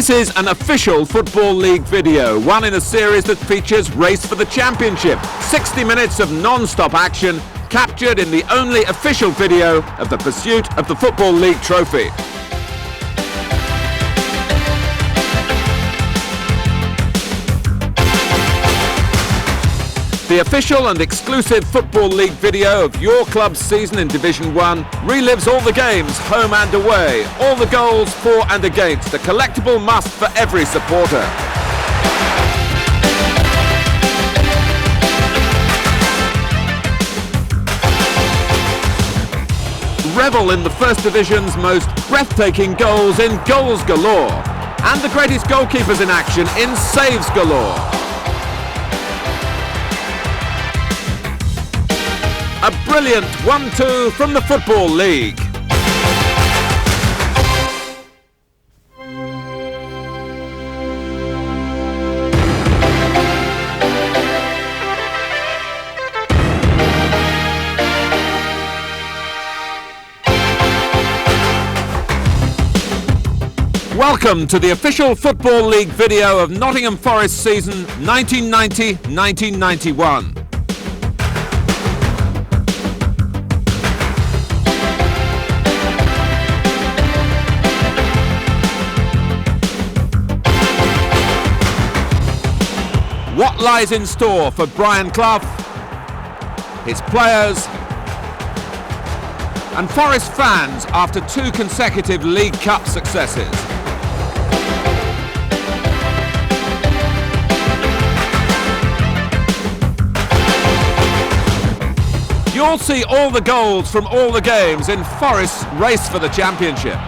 This is an official Football League video, one in a series that features Race for the Championship. 60 minutes of non-stop action, captured in the only official video of the pursuit of the Football League trophy. The official and exclusive Football League video of your club's season in Division 1 relives all the games, home and away, all the goals for and against, a collectible must for every supporter. Revel in the First Division's most breathtaking goals in goals galore, and the greatest goalkeepers in action in saves galore. A brilliant 1-2 from the Football League. Welcome to the official Football League video of Nottingham Forest season 1990-1991. What lies in store for Brian Clough, his players, and Forest fans after 2 consecutive League Cup successes? You'll see all the goals from all the games in Forest's race for the championship.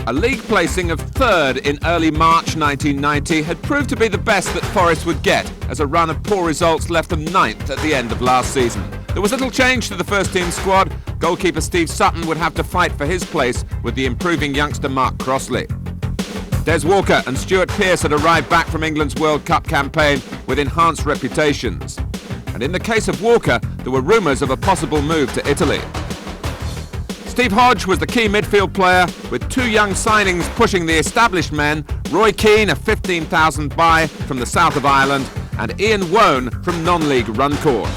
A league placing of 3rd in early March 1990 had proved to be the best that Forest would get, as a run of poor results left them 9th at the end of last season. There was little change to the first team squad. Goalkeeper Steve Sutton would have to fight for his place with the improving youngster Mark Crossley. Des Walker and Stuart Pearce had arrived back from England's World Cup campaign with enhanced reputations. And in the case of Walker, there were rumours of a possible move to Italy. Steve Hodge was the key midfield player, with 2 young signings pushing the established men, Roy Keane, a 15,000 buy from the south of Ireland, and Ian Wone from non-league Runcorn.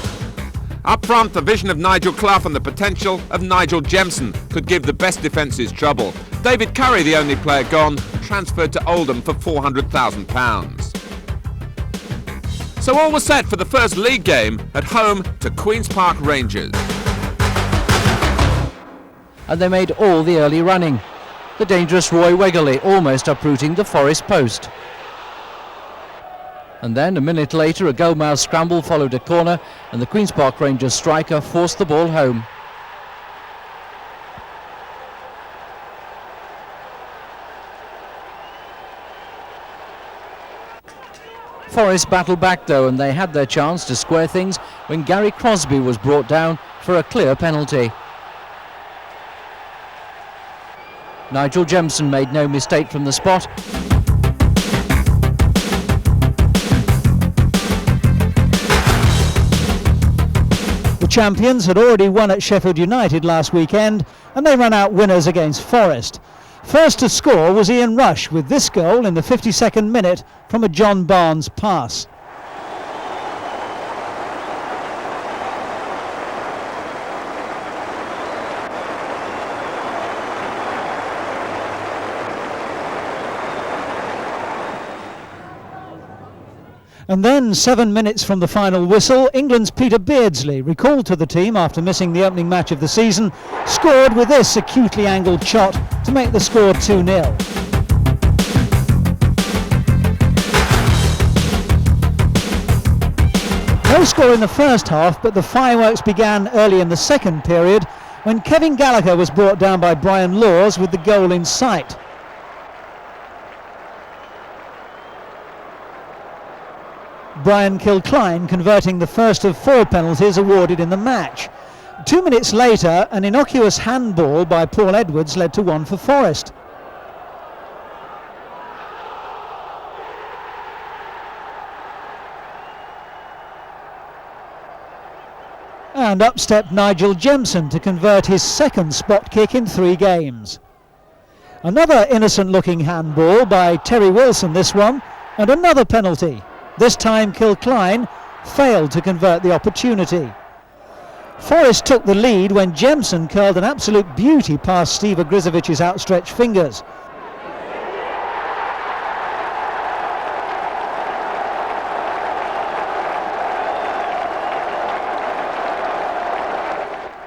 Up front, the vision of Nigel Clough and the potential of Nigel Jemson could give the best defences trouble. David Curry, the only player gone, transferred to Oldham for £400,000. So all was set for the first league game at home to Queen's Park Rangers. And they made all the early running. The dangerous Roy Wegerle almost uprooting the Forest post. And then a minute later a goal-mouth scramble followed a corner, and the Queen's Park Rangers striker forced the ball home. Forest battled back though, and they had their chance to square things when Gary Crosby was brought down for a clear penalty. Nigel Jemson made no mistake from the spot. The champions had already won at Sheffield United last weekend, and they ran out winners against Forest. First to score was Ian Rush, with this goal in the 52nd minute from a John Barnes pass. And then, 7 minutes from the final whistle, England's Peter Beardsley, recalled to the team after missing the opening match of the season, scored with this acutely angled shot to make the score 2-0. No score in the first half, but the fireworks began early in the second period when Kevin Gallagher was brought down by Brian Laws with the goal in sight. Brian Kilcline converting the first of 4 penalties awarded in the match. 2 minutes later, an innocuous handball by Paul Edwards led to one for Forest. And up stepped Nigel Jemson to convert his second spot kick in 3 games. Another innocent-looking handball by Terry Wilson, this one, and another penalty. This time Kilcline failed to convert the opportunity. Forest took the lead when Jemson curled an absolute beauty past Steve Ogrizovic's outstretched fingers.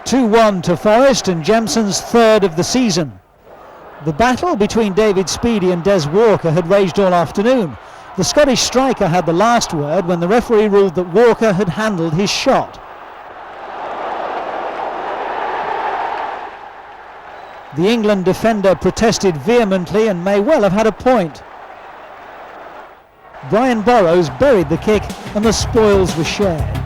(2-1) to Forest, and Jemson's third of the season. The battle between David Speedie and Des Walker had raged all afternoon. The Scottish striker had the last word when the referee ruled that Walker had handled his shot. The England defender protested vehemently and may well have had a point. Brian Burrows buried the kick and the spoils were shared.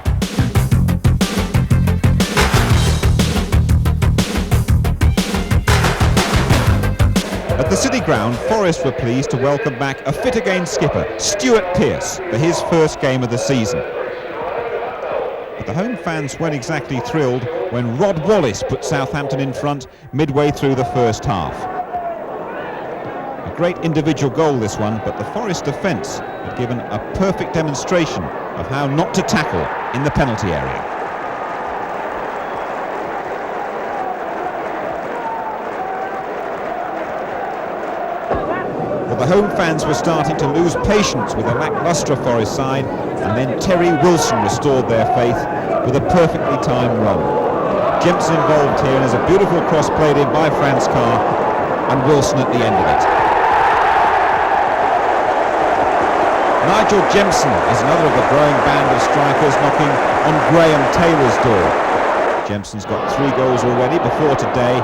At the City Ground, Forest were pleased to welcome back a fit-again skipper, Stuart Pearce, for his first game of the season. But the home fans weren't exactly thrilled when Rod Wallace put Southampton in front midway through the first half. A great individual goal, this one, but the Forest defence had given a perfect demonstration of how not to tackle in the penalty area. The home fans were starting to lose patience with a lacklustre Forest side, and then Terry Wilson restored their faith with a perfectly timed run. Jemson involved here, and there's a beautiful cross played in by Franz Carr, and Wilson at the end of it. Nigel Jemson is another of the growing band of strikers knocking on Graham Taylor's door. Jemson's got 3 goals already before today,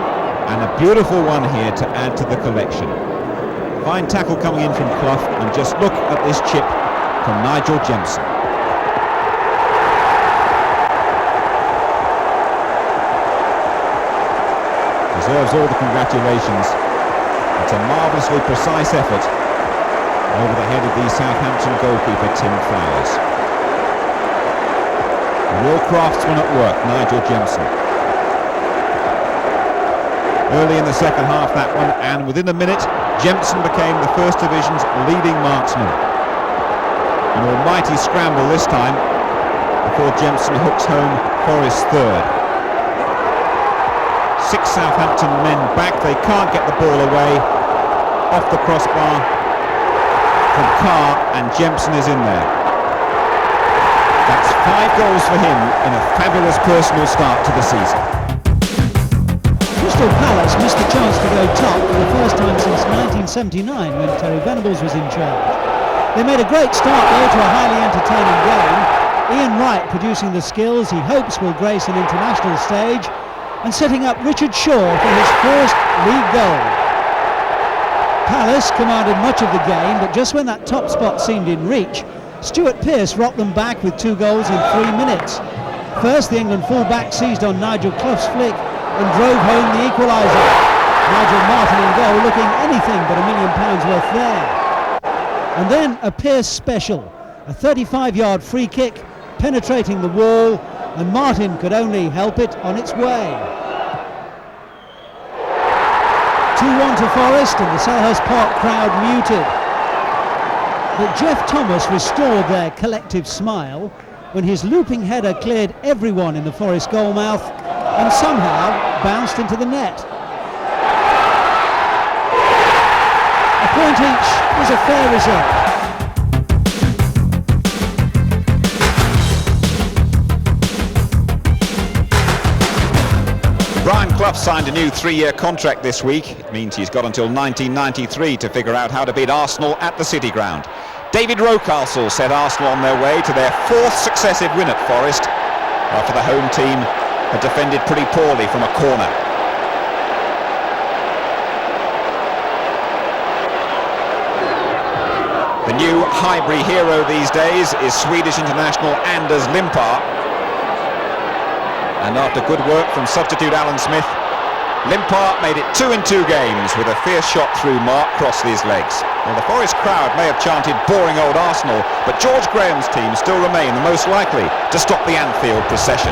and a beautiful one here to add to the collection. Fine tackle coming in from Clough, and just look at this chip from Nigel Jemson. Deserves all the congratulations. It's a marvellously precise effort over the head of the Southampton goalkeeper Tim Flowers. A real craftsman at work, Nigel Jemson. Early in the second half, that one, and within a minute Jemson became the First Division's leading marksman. An almighty scramble this time before Jemson hooks home Forest's third. 6 Southampton men back, they can't get the ball away. Off the crossbar from Carr, and Jemson is in there. That's 5 goals for him in a fabulous personal start to the season. Crystal Palace missed the chance to go top for the first time since 1979 when Terry Venables was in charge. They made a great start though to a highly entertaining game. Ian Wright producing the skills he hopes will grace an international stage, and setting up Richard Shaw for his first league goal. Palace commanded much of the game, but just when that top spot seemed in reach, Stuart Pearce rocked them back with 2 goals in 3 minutes. First, the England full-back seized on Nigel Clough's flick and drove home the equaliser. Nigel Martin in goal, looking anything but £1 million worth there. And then a Pearce special, a 35-yard free kick penetrating the wall, and Martin could only help it on its way. 2-1 to Forest, and the Selhurst Park crowd muted. But Jeff Thomas restored their collective smile when his looping header cleared everyone in the Forest goalmouth and somehow bounced into the net. A point each was a fair result. Brian Clough signed a new 3-year contract this week. It means he's got until 1993 to figure out how to beat Arsenal at the City Ground. David Rocastle set Arsenal on their way to their 4th successive win at Forest, after the home team had defended pretty poorly from a corner. The new Highbury hero these days is Swedish international Anders Limpar. And after good work from substitute Alan Smith, Limpar made it 2 in 2 games with a fierce shot through Mark crossed his legs. Well, the Forest crowd may have chanted boring old Arsenal, but George Graham's team still remain the most likely to stop the Anfield procession.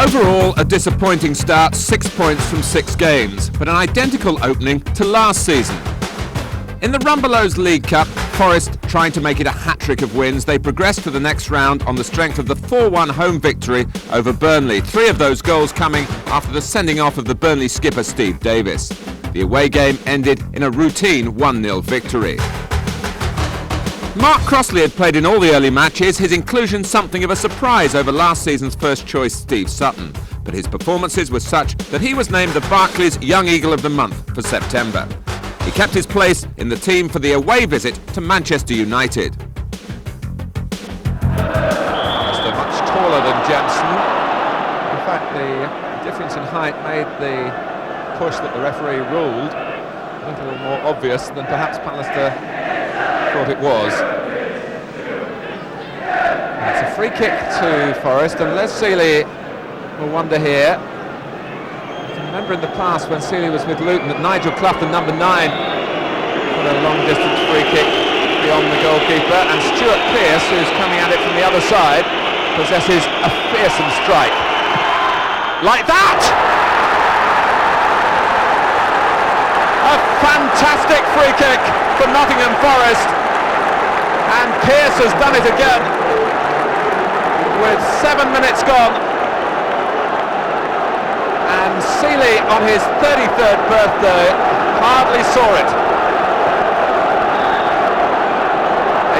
Overall, a disappointing start, 6 points from 6 games, but an identical opening to last season. In the Rumbelows League Cup, Forest trying to make it a hat-trick of wins. They progressed to the next round on the strength of the 4-1 home victory over Burnley. 3 of those goals coming after the sending off of the Burnley skipper Steve Davis. The away game ended in a routine 1-0 victory. Mark Crossley had played in all the early matches, his inclusion something of a surprise over last season's first choice Steve Sutton. But his performances were such that he was named the Barclays Young Eagle of the Month for September. He kept his place in the team for the away visit to Manchester United. Mr. much taller than Jensen. In fact, the difference in height made the push that the referee ruled a little more obvious than perhaps Pallister thought it was. It's a free kick to Forest, and Les Sealey will wonder here. Remember in the past when Sealey was with Luton that Nigel Clough, the number 9, put a long-distance free kick beyond the goalkeeper, and Stuart Pearce, who's coming at it from the other side, possesses a fearsome strike. Like that! A fantastic free kick for Nottingham Forest, and Pearce has done it again with 7 minutes gone. And Sealey, on his 33rd birthday, hardly saw it.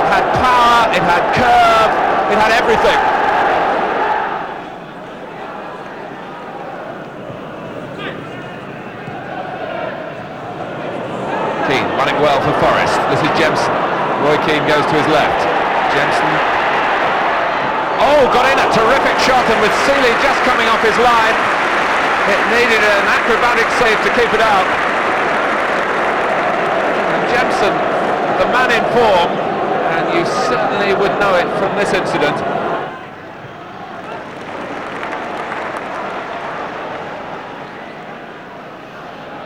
It had power, it had curve, it had everything. Keane running well for Forest. This is Jemson. Roy Keane goes to his left. Jemson. Oh, got in a terrific shot, and with Sealey just coming off his line, it needed an acrobatic save to keep it out. And Jemson, the man in form, and you certainly would know it from this incident.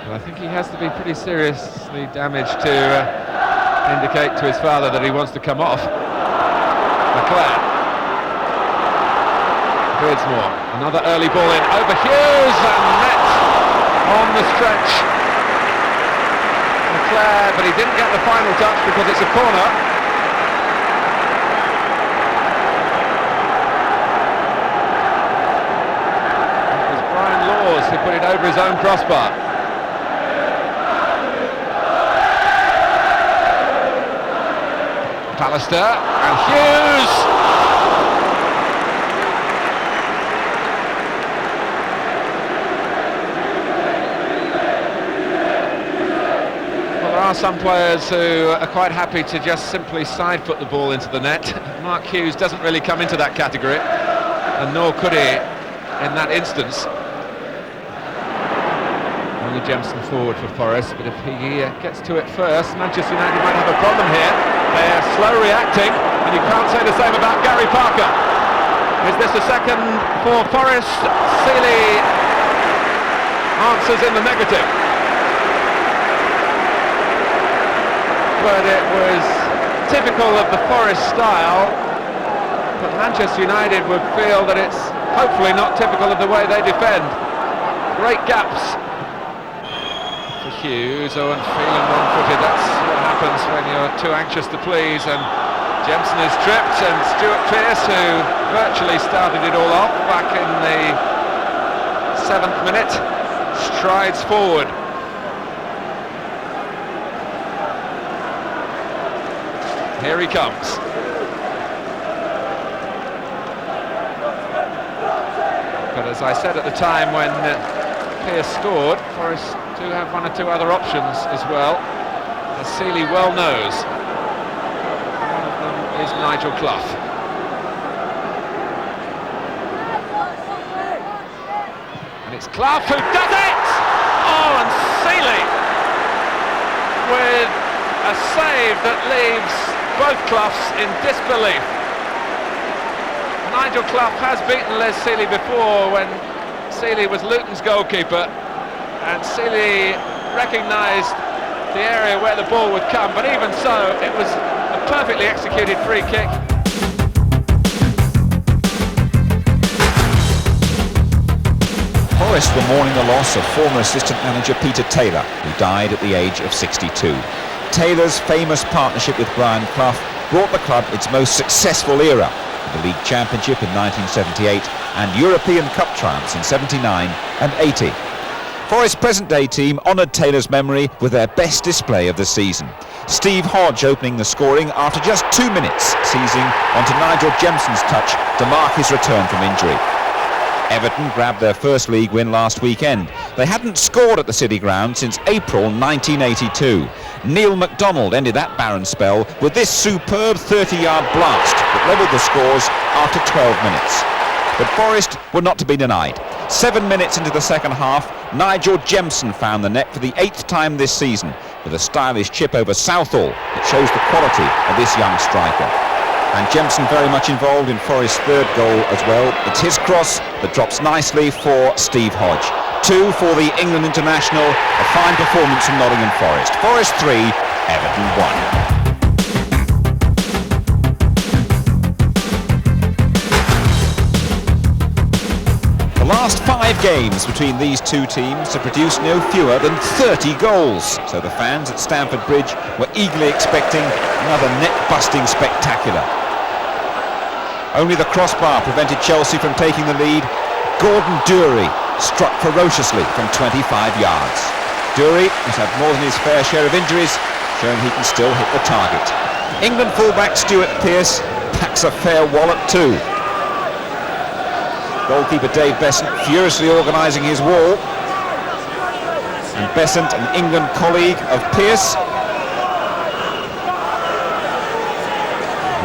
Well, I think he has to be pretty seriously damaged to indicate to his father that he wants to come off. McLeod. Beardsmore, another early ball in over Hughes, and met on the stretch. McLeod, but he didn't get the final touch because it's a corner. It was Brian Laws who put it over his own crossbar. Pallister and Hughes. There are some players who are quite happy to just simply side foot the ball into the net. Mark Hughes doesn't really come into that category, and nor could he in that instance. Only Jemson forward for Forest, but if he gets to it first, Manchester United might have a problem here. They're slow reacting, and you can't say the same about Gary Parker. Is this a second for Forest? Sealey answers in the negative. But it was typical of the Forest style, but Manchester United would feel that it's hopefully not typical of the way they defend. Great gaps for Hughes. Oh, and feeling one-footed, that's what happens when you're too anxious to please, and Jemson is tripped, and Stuart Pearce, who virtually started it all off back in the 7th minute, strides forward. Here he comes. But as I said at the time when Pearce scored, Forest do have 1 or 2 other options as well, as Sealey well knows. One of them is Nigel Clough. And it's Clough who does it! Oh, and Sealey with a save that leaves both Cloughs in disbelief. Nigel Clough has beaten Les Sealey before when Sealey was Luton's goalkeeper, and Sealey recognised the area where the ball would come, but even so, it was a perfectly executed free kick. Forest were mourning the loss of former assistant manager Peter Taylor, who died at the age of 62. Taylor's famous partnership with Brian Clough brought the club its most successful era, the League Championship in 1978 and European Cup triumphs in 79 and 80. Forest's present-day team honoured Taylor's memory with their best display of the season. Steve Hodge opening the scoring after just 2 minutes, seizing onto Nigel Jemson's touch to mark his return from injury. Everton grabbed their first league win last weekend. They hadn't scored at the City Ground since April 1982. Neil MacDonald ended that barren spell with this superb 30-yard blast that levelled the scores after 12 minutes. But Forest were not to be denied. 7 minutes into the second half, Nigel Jemson found the net for the 8th time this season with a stylish chip over Southall that shows the quality of this young striker. And Jemson very much involved in Forest's third goal as well. It's his cross that drops nicely for Steve Hodge. 2 for the England international, a fine performance from Nottingham Forest. Forest 3, Everton 1. The last 5 games between these two teams have produced no fewer than 30 goals. So the fans at Stamford Bridge were eagerly expecting another net-busting spectacular. Only the crossbar prevented Chelsea from taking the lead. Gordon Dury struck ferociously from 25 yards. Dury has had more than his fair share of injuries, showing he can still hit the target. England fullback Stuart Pearce packs a fair wallop too. Goalkeeper Dave Besant furiously organising his wall. And Besant, an England colleague of Pearce,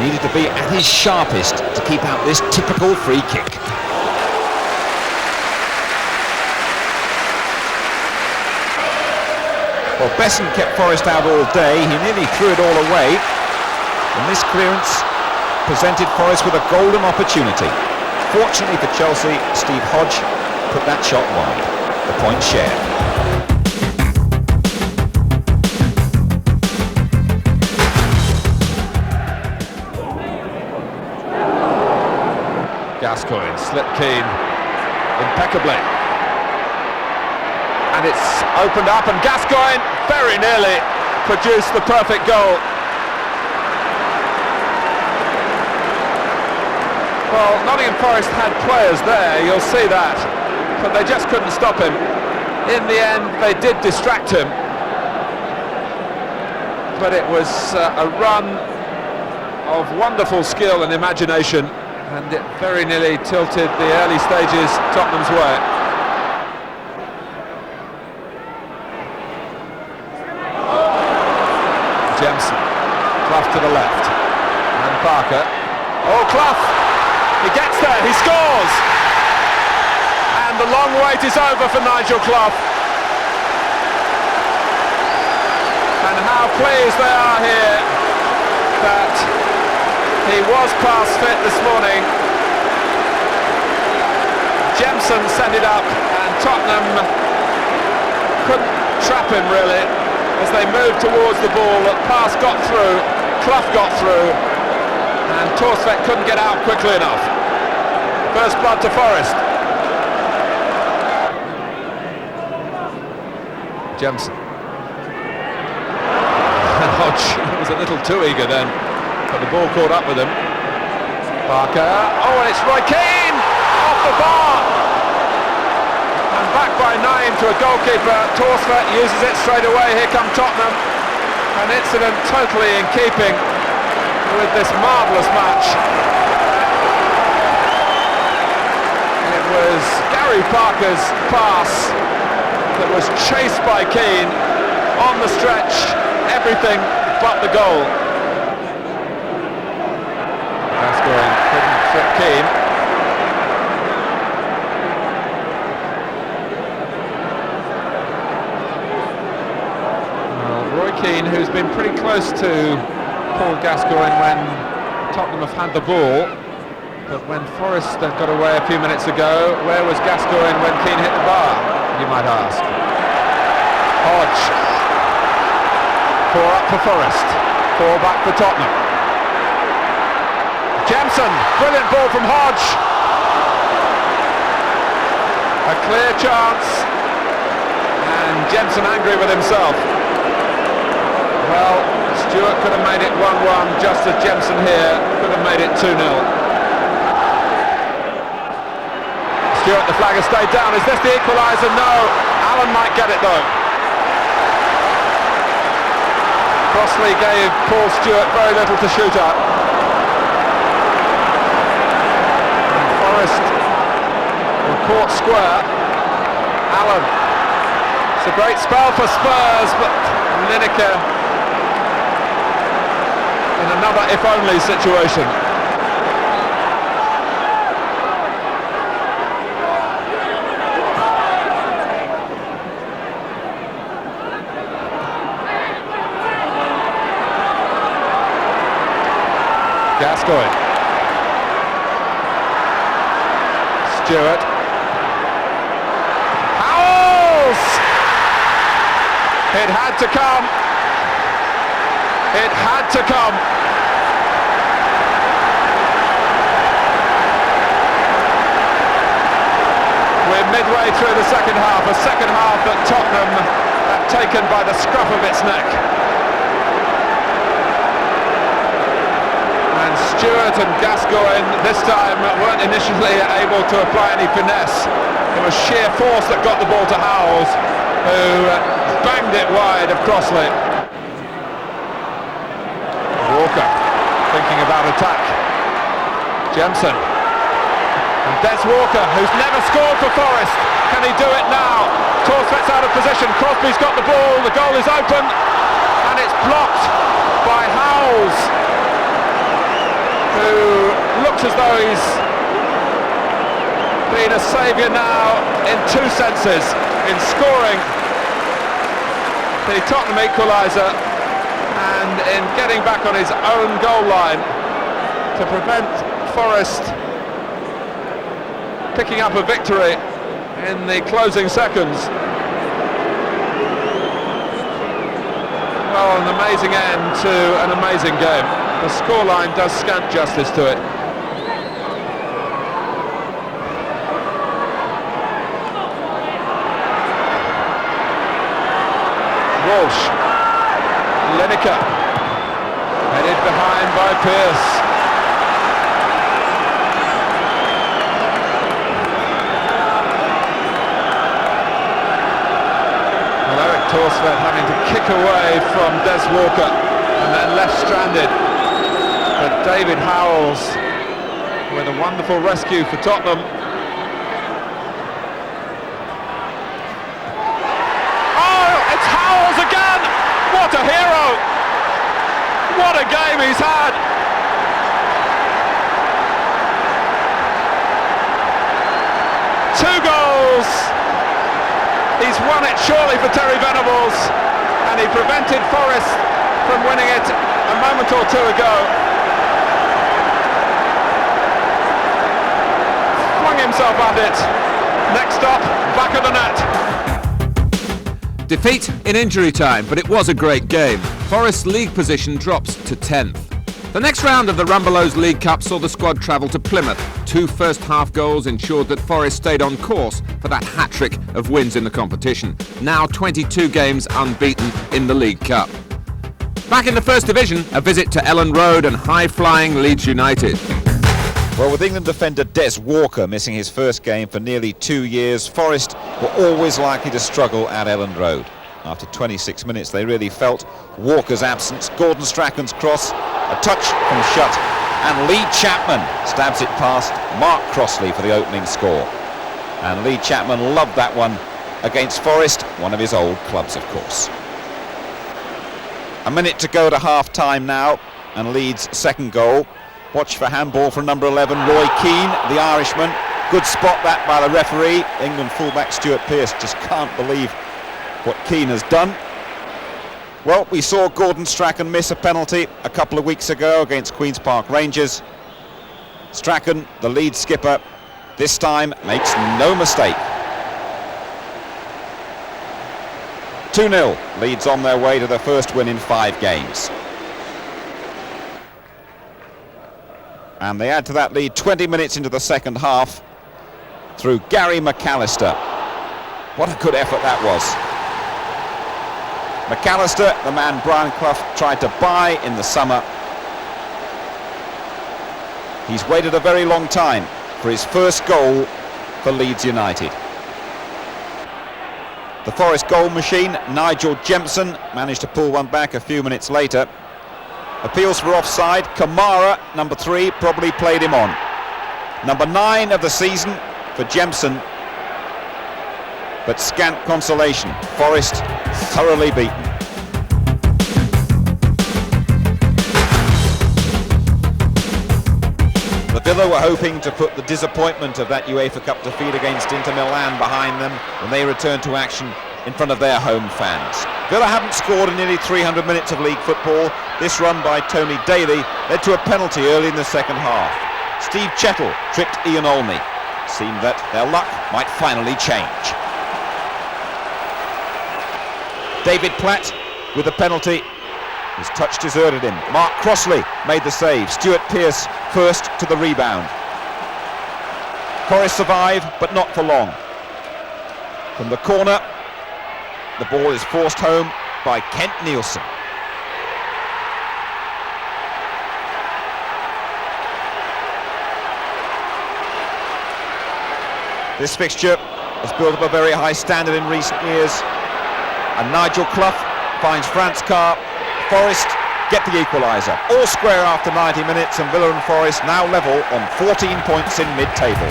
needed to be at his sharpest to keep out this typical free kick. Well, Besant kept Forest out all day. He nearly threw it all away. And this clearance presented Forest with a golden opportunity. Fortunately for Chelsea, Steve Hodge put that shot wide. The point shared. Gascoigne slipped Keane impeccably. And it's opened up, and Gascoigne very nearly produced the perfect goal. Well, Nottingham Forest had players there, you'll see that, but they just couldn't stop him. In the end, they did distract him, but it was a run of wonderful skill and imagination, and it very nearly tilted the early stages Tottenham's way. Jemson, Clough to the left, and Parker. Oh, Clough! He gets there, he scores! And the long wait is over for Nigel Clough. And how pleased they are here that he was past fit this morning. Jemson sent it up, and Tottenham couldn't trap him really as they moved towards the ball. The pass got through, Clough got through, and Torsvet couldn't get out quickly enough. First blood to Forest. Jemson. Hodge was a little too eager then, but the ball caught up with him. Parker. Oh, and it's Roy Keane off the bar. And back by 9 to a goalkeeper. Torsvet uses it straight away. Here come Tottenham. An incident totally in keeping with this marvellous match. It was Gary Parker's pass that was chased by Keane on the stretch, everything but the goal. Gascoigne couldn't trip Keane. Well, Roy Keane, who's been pretty close to Paul Gascoigne when Tottenham have had the ball, but when Forest got away a few minutes ago, where was Gascoigne when Keane hit the bar, you might ask? Hodge. 4 up for Forest, 4 back for Tottenham. Jemson, brilliant ball from Hodge. A clear chance, and Jensen angry with himself. Well, Stewart could have made it 1-1, just as Jensen here could have made it 2-0. Stewart, the flag has stayed down. Is this the equaliser? No. Allen might get it though. Crossley gave Paul Stewart very little to shoot at. And Forest were caught square. Allen. It's a great spell for Spurs, but Lineker in another if-only situation. Gascoigne. Stewart. Howells! It had to come. It had to come. We're midway through the second half, a second half that Tottenham have taken by the scruff of its neck. And Stewart and Gascoigne this time weren't initially able to apply any finesse. It was sheer force that got the ball to Howells, who banged it wide of Crossley. Walker thinking about attack. Jensen. And Des Walker, who's never scored for Forest. Can he do it now? Torsvett's out of position. Crosby's got the ball. The goal is open. And it's blocked by Howells, who looks as though he's been a saviour now in two senses, in scoring the Tottenham equaliser and in getting back on his own goal line to prevent Forest picking up a victory in the closing seconds. Well, an amazing end to an amazing game. The scoreline does scant justice to it. Walsh, Lineker, headed behind by Pearce. Well, Eric Torsvett having to kick away from Des Walker and then left stranded. But David Howells with a wonderful rescue for Tottenham. What a hero! What a game he's had! Two goals! He's won it surely for Terry Venables, and he prevented Forest from winning it a moment or two ago. Flung himself at it. Next stop, back of the net. Defeat in injury time, but it was a great game. Forest's league position drops to 10th. The next round of the Rumbelows League Cup saw the squad travel to Plymouth. 2 first-half goals ensured that Forest stayed on course for that hat-trick of wins in the competition. Now 22 games unbeaten in the League Cup. Back in the First Division, a visit to Elland Road and high-flying Leeds United. Well, with England defender Des Walker missing his first game for nearly 2 years, Forest were always likely to struggle at Elland Road. After 26 minutes, they really felt Walker's absence. Gordon Strachan's cross, a touch from Shutt, and Lee Chapman stabs it past Mark Crossley for the opening score. And Lee Chapman loved that one against Forest, one of his old clubs, of course. A minute to go to half-time now, and Leeds' second goal. Watch for handball from number 11, Roy Keane, the Irishman. Good spot that by the referee. England fullback Stuart Pearce just can't believe what Keane has done. Well, we saw Gordon Strachan miss a penalty a couple of weeks ago against Queen's Park Rangers. Strachan, the lead skipper, this time makes no mistake. 2-0, Leeds on their way to their first win in 5 games. And they add to that lead 20 minutes into the second half. through Gary McAllister. What a good effort that was. McAllister, the man Brian Clough tried to buy in the summer. He's waited a very long time for his first goal for Leeds United. The Forest goal machine, Nigel Jempson, managed to pull one back a few minutes later. Appeals for offside. Kamara, number 3, probably played him on. Number 9 of the season for Jempson, but scant consolation. Forest thoroughly beaten. Villa were hoping to put the disappointment of that UEFA Cup defeat against Inter Milan behind them when they returned to action in front of their home fans. Villa haven't scored in nearly 300 minutes of league football. This run by Tony Daly led to a penalty early in the second half. Steve Chettle tripped Ian Olney. Seemed that their luck might finally change. David Platt with the penalty. His touch deserted him. Mark Crossley made the save. Stuart Pearce first to the rebound. Forest survive, but not for long. From the corner, the ball is forced home by Kent Nielsen. This fixture has built up a very high standard in recent years, and Nigel Clough finds France Carr. Forest get the equaliser. All square after 90 minutes, and Villa and Forest now level on 14 points in mid-table.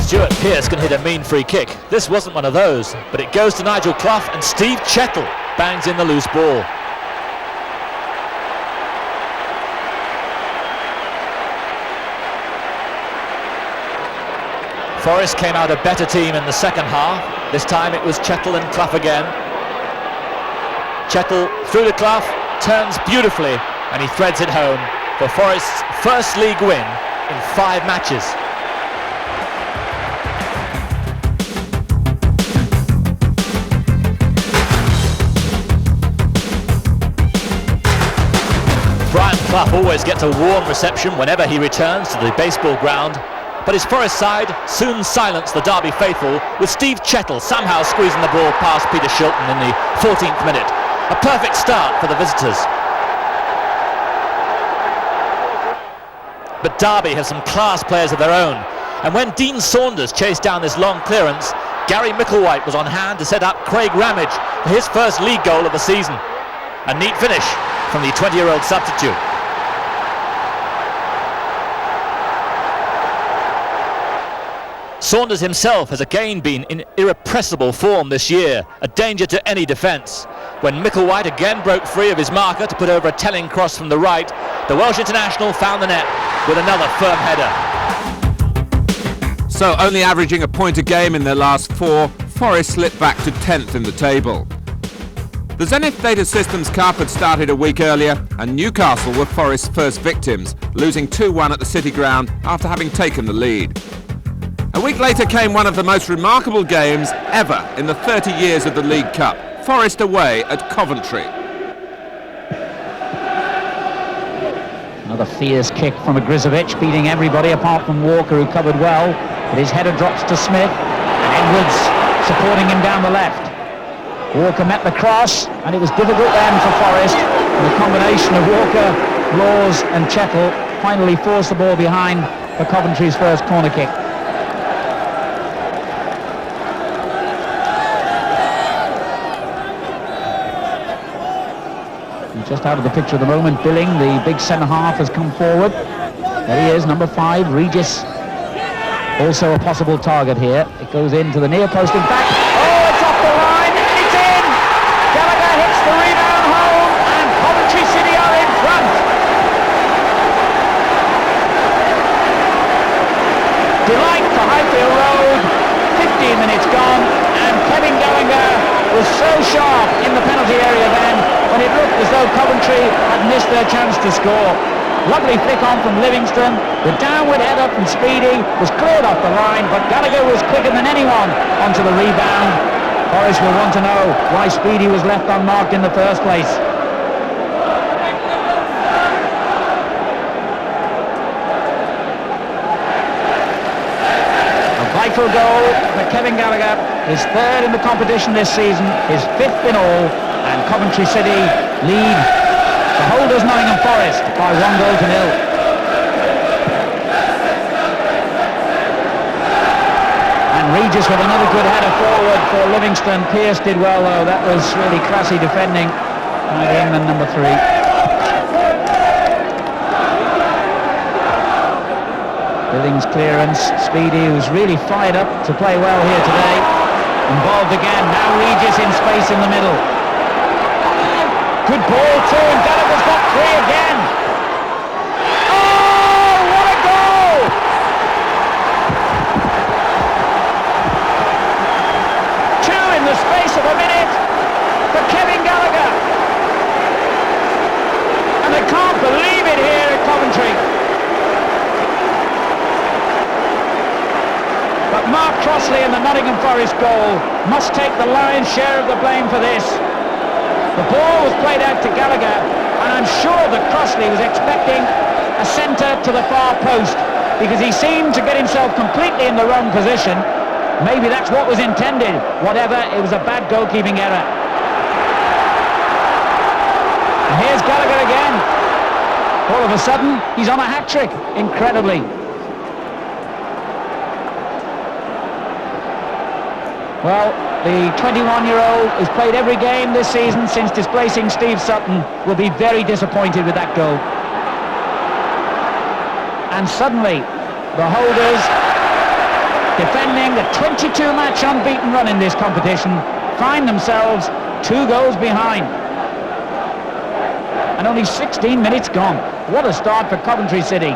Stuart Pearce can hit a mean free kick. This wasn't one of those, but it goes to Nigel Clough, and Steve Chettle bangs in the loose ball. Forest came out a better team in the second half. This time it was Chettle and Clough again. Chettle through to Clough, turns beautifully, and he threads it home for Forest's first league win in 5 matches. Brian Clough always gets a warm reception whenever he returns to the baseball ground. But his Forest side soon silenced the Derby faithful, with Steve Chettle somehow squeezing the ball past Peter Shilton in the 14th minute. A perfect start for the visitors. But Derby have some class players of their own, and when Dean Saunders chased down this long clearance, Gary Micklewhite was on hand to set up Craig Ramage for his first league goal of the season. A neat finish from the 20-year-old substitute. Saunders himself has again been in irrepressible form this year, a danger to any defence. When Micklewhite again broke free of his marker to put over a telling cross from the right, the Welsh international found the net with another firm header. So only averaging a point a game in their last 4, Forest slipped back to 10th in the table. The Zenith Data Systems Cup had started a week earlier, and Newcastle were Forest's first victims, losing 2-1 at the City Ground after having taken the lead. A week later came one of the most remarkable games ever in the 30 years of the League Cup. Forest away at Coventry. Another fierce kick from Agrizovic, beating everybody apart from Walker, who covered well. But his header drops to Smith, and Edwards supporting him down the left. Walker met the cross, and it was difficult then for Forest. And the combination of Walker, Laws and Chettle finally forced the ball behind for Coventry's first corner kick. Just out of the picture at the moment, Billing, the big centre-half, has come forward. There he is, number 5, Regis. Also a possible target here. It goes into the near post, in fact. Oh, it's off the line, and it's in! Gallagher hits the rebound home, and Coventry City are in front. Delight for Highfield Road, 15 minutes gone, and Kevin Gallagher was so sharp in the penalty area then, when it looked as though Coventry had missed their chance to score. Lovely flick on from Livingston. The downward header from Speedy was cleared off the line, but Gallagher was quicker than anyone onto the rebound. Forest will want to know why Speedy was left unmarked in the first place. Wonderful goal for Kevin Gallagher, his third in the competition this season, his fifth in all, and Coventry City lead the holders Nottingham Forest by 1-0. And Regis with another good header forward for Livingston. Pearce did well though, that was really classy defending by the England number 3. Billings clearance, Speedy, who's really fired up to play well here today. Involved again, now Regis in space in the middle. Good ball too, and Gallagher's got 3 again. Oh, what a goal! Two in the space of a minute for Kevin Gallagher. And they can't believe it here at Coventry. But Mark Crossley in the Nottingham Forest goal must take the lion's share of the blame for this. The ball was played out to Gallagher, and I'm sure that Crossley was expecting a centre to the far post, because he seemed to get himself completely in the wrong position. Maybe that's what was intended. Whatever, it was a bad goalkeeping error. And here's Gallagher again. All of a sudden, he's on a hat-trick. Incredibly. Well, the 21-year-old who's played every game this season since displacing Steve Sutton will be very disappointed with that goal. And suddenly, the holders, defending the 22-match unbeaten run in this competition, find themselves 2 goals behind. And only 16 minutes gone. What a start for Coventry City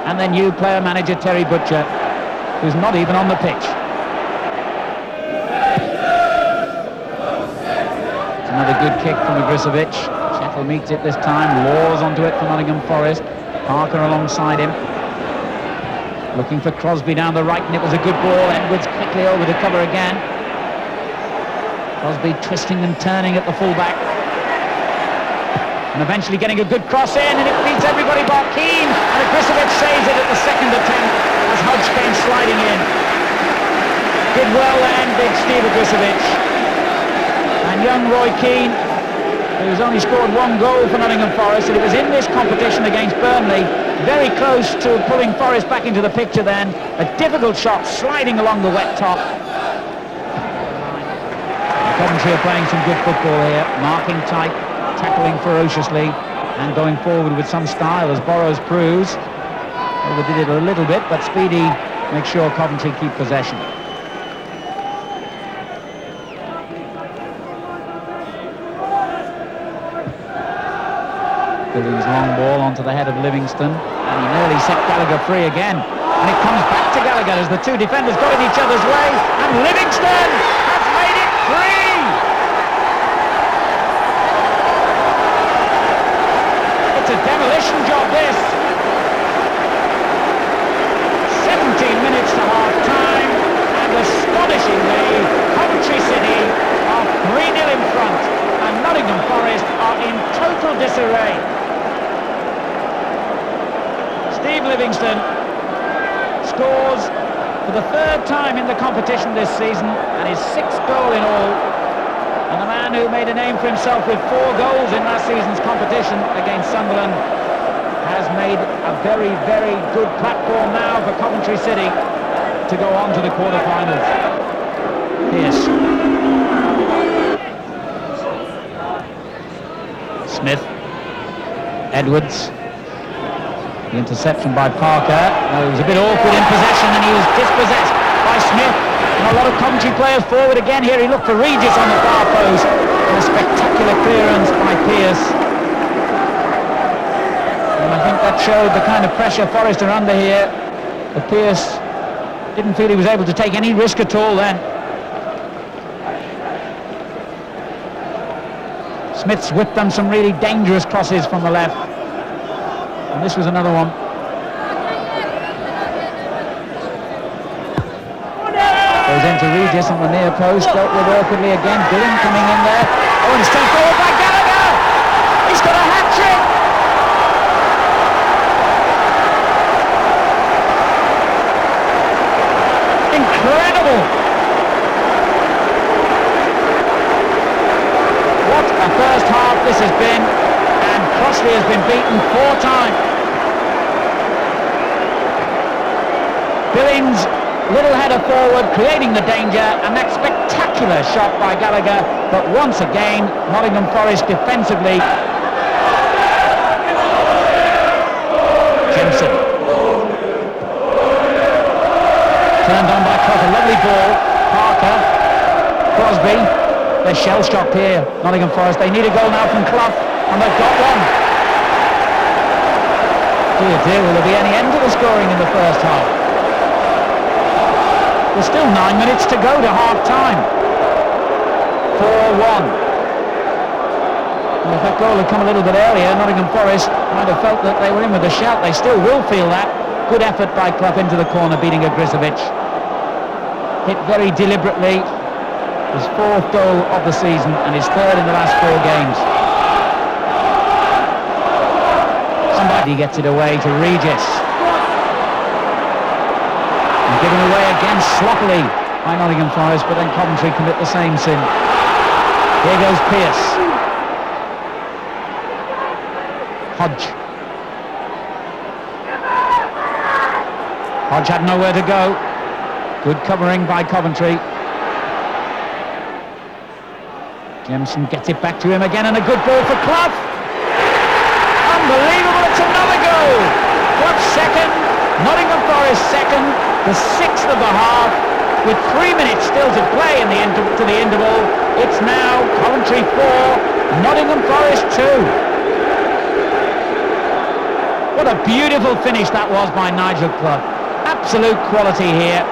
and their new player-manager Terry Butcher, who's not even on the pitch. Another good kick from Igricevic. Chettle meets it this time, laws onto it for Nottingham Forest. Parker alongside him. Looking for Crosby down the right, and it was a good ball. Edwards quickly over to cover again. Crosby twisting and turning at the fullback. And eventually getting a good cross in, and it beats everybody but Keane. And Igricevic saves it at the second attempt as Hodge came sliding in. Did well then, big Steve Igricevic. And young Roy Keane, who's only scored 1 goal for Nottingham Forest, and it was in this competition against Burnley, very close to pulling Forest back into the picture then. A difficult shot, sliding along the wet top. Coventry are playing some good football here, marking tight, tackling ferociously, and going forward with some style, as Burrows proves. Overdid it a little bit, but Speedy makes sure Coventry keep possession. Billings' long ball onto the head of Livingston, and he nearly set Gallagher free again. And it comes back to Gallagher as the 2 defenders got in each other's way, and Livingston has made it free! It's a demolition job, this. 17 minutes to half-time, and astonishingly, Coventry City are 3-0 in front, and Nottingham Forest are in total disarray. Steve Livingston scores for the 3rd time in the competition this season, and his 6th goal in all. And the man who made a name for himself with 4 goals in last season's competition against Sunderland has made a very, very good platform now for Coventry City to go on to the quarter-finals. Pearce. Smith. Edwards. The interception by Parker. Well, he was a bit awkward in possession, and he was dispossessed by Smith. And a lot of Coventry players forward again here. He looked for Regis on the far post. And a spectacular clearance by Pearce. And I think that showed the kind of pressure Forest are under here. But Pearce didn't feel he was able to take any risk at all then. Smith's whipped them some really dangerous crosses from the left. And this was another one. Goes into Regis on the near post, dealt with awkwardly again. Billing coming in there. Oh, and it's taken forward by Gallagher! He's got a hat-trick! Incredible! What a first half this has been, and Crosby has been beaten 4 times. Billings, little header forward, creating the danger, and that spectacular shot by Gallagher, but once again, Nottingham Forest defensively. Jensen. Turned on by Clough, a lovely ball. Parker, Crosby, they're shell-shocked here, Nottingham Forest. They need a goal now from Clough, and they've got one. Dear, dear, will there be any end to the scoring in the first half? There's still 9 minutes to go to half-time. 4-1. Well, if that goal had come a little bit earlier, Nottingham Forest might have felt that they were in with a shout. They still will feel that. Good effort by Clough into the corner, beating Grisovic. Hit very deliberately. His 4th goal of the season and his 3rd in the last 4 games. Somebody gets it away to Regis. And given away again sloppily by Nottingham Forest, but then Coventry commit the same sin. Here goes Pearce. Hodge. Hodge had nowhere to go. Good covering by Coventry. Jemson gets it back to him again, and a good ball for Clough. Unbelievable, it's another goal. Clough second, Nottingham Forest second, the 6th of the half, with 3 minutes still to play in to the interval. It's now Coventry 4, Nottingham Forest 2. What a beautiful finish that was by Nigel Clough. Absolute quality here.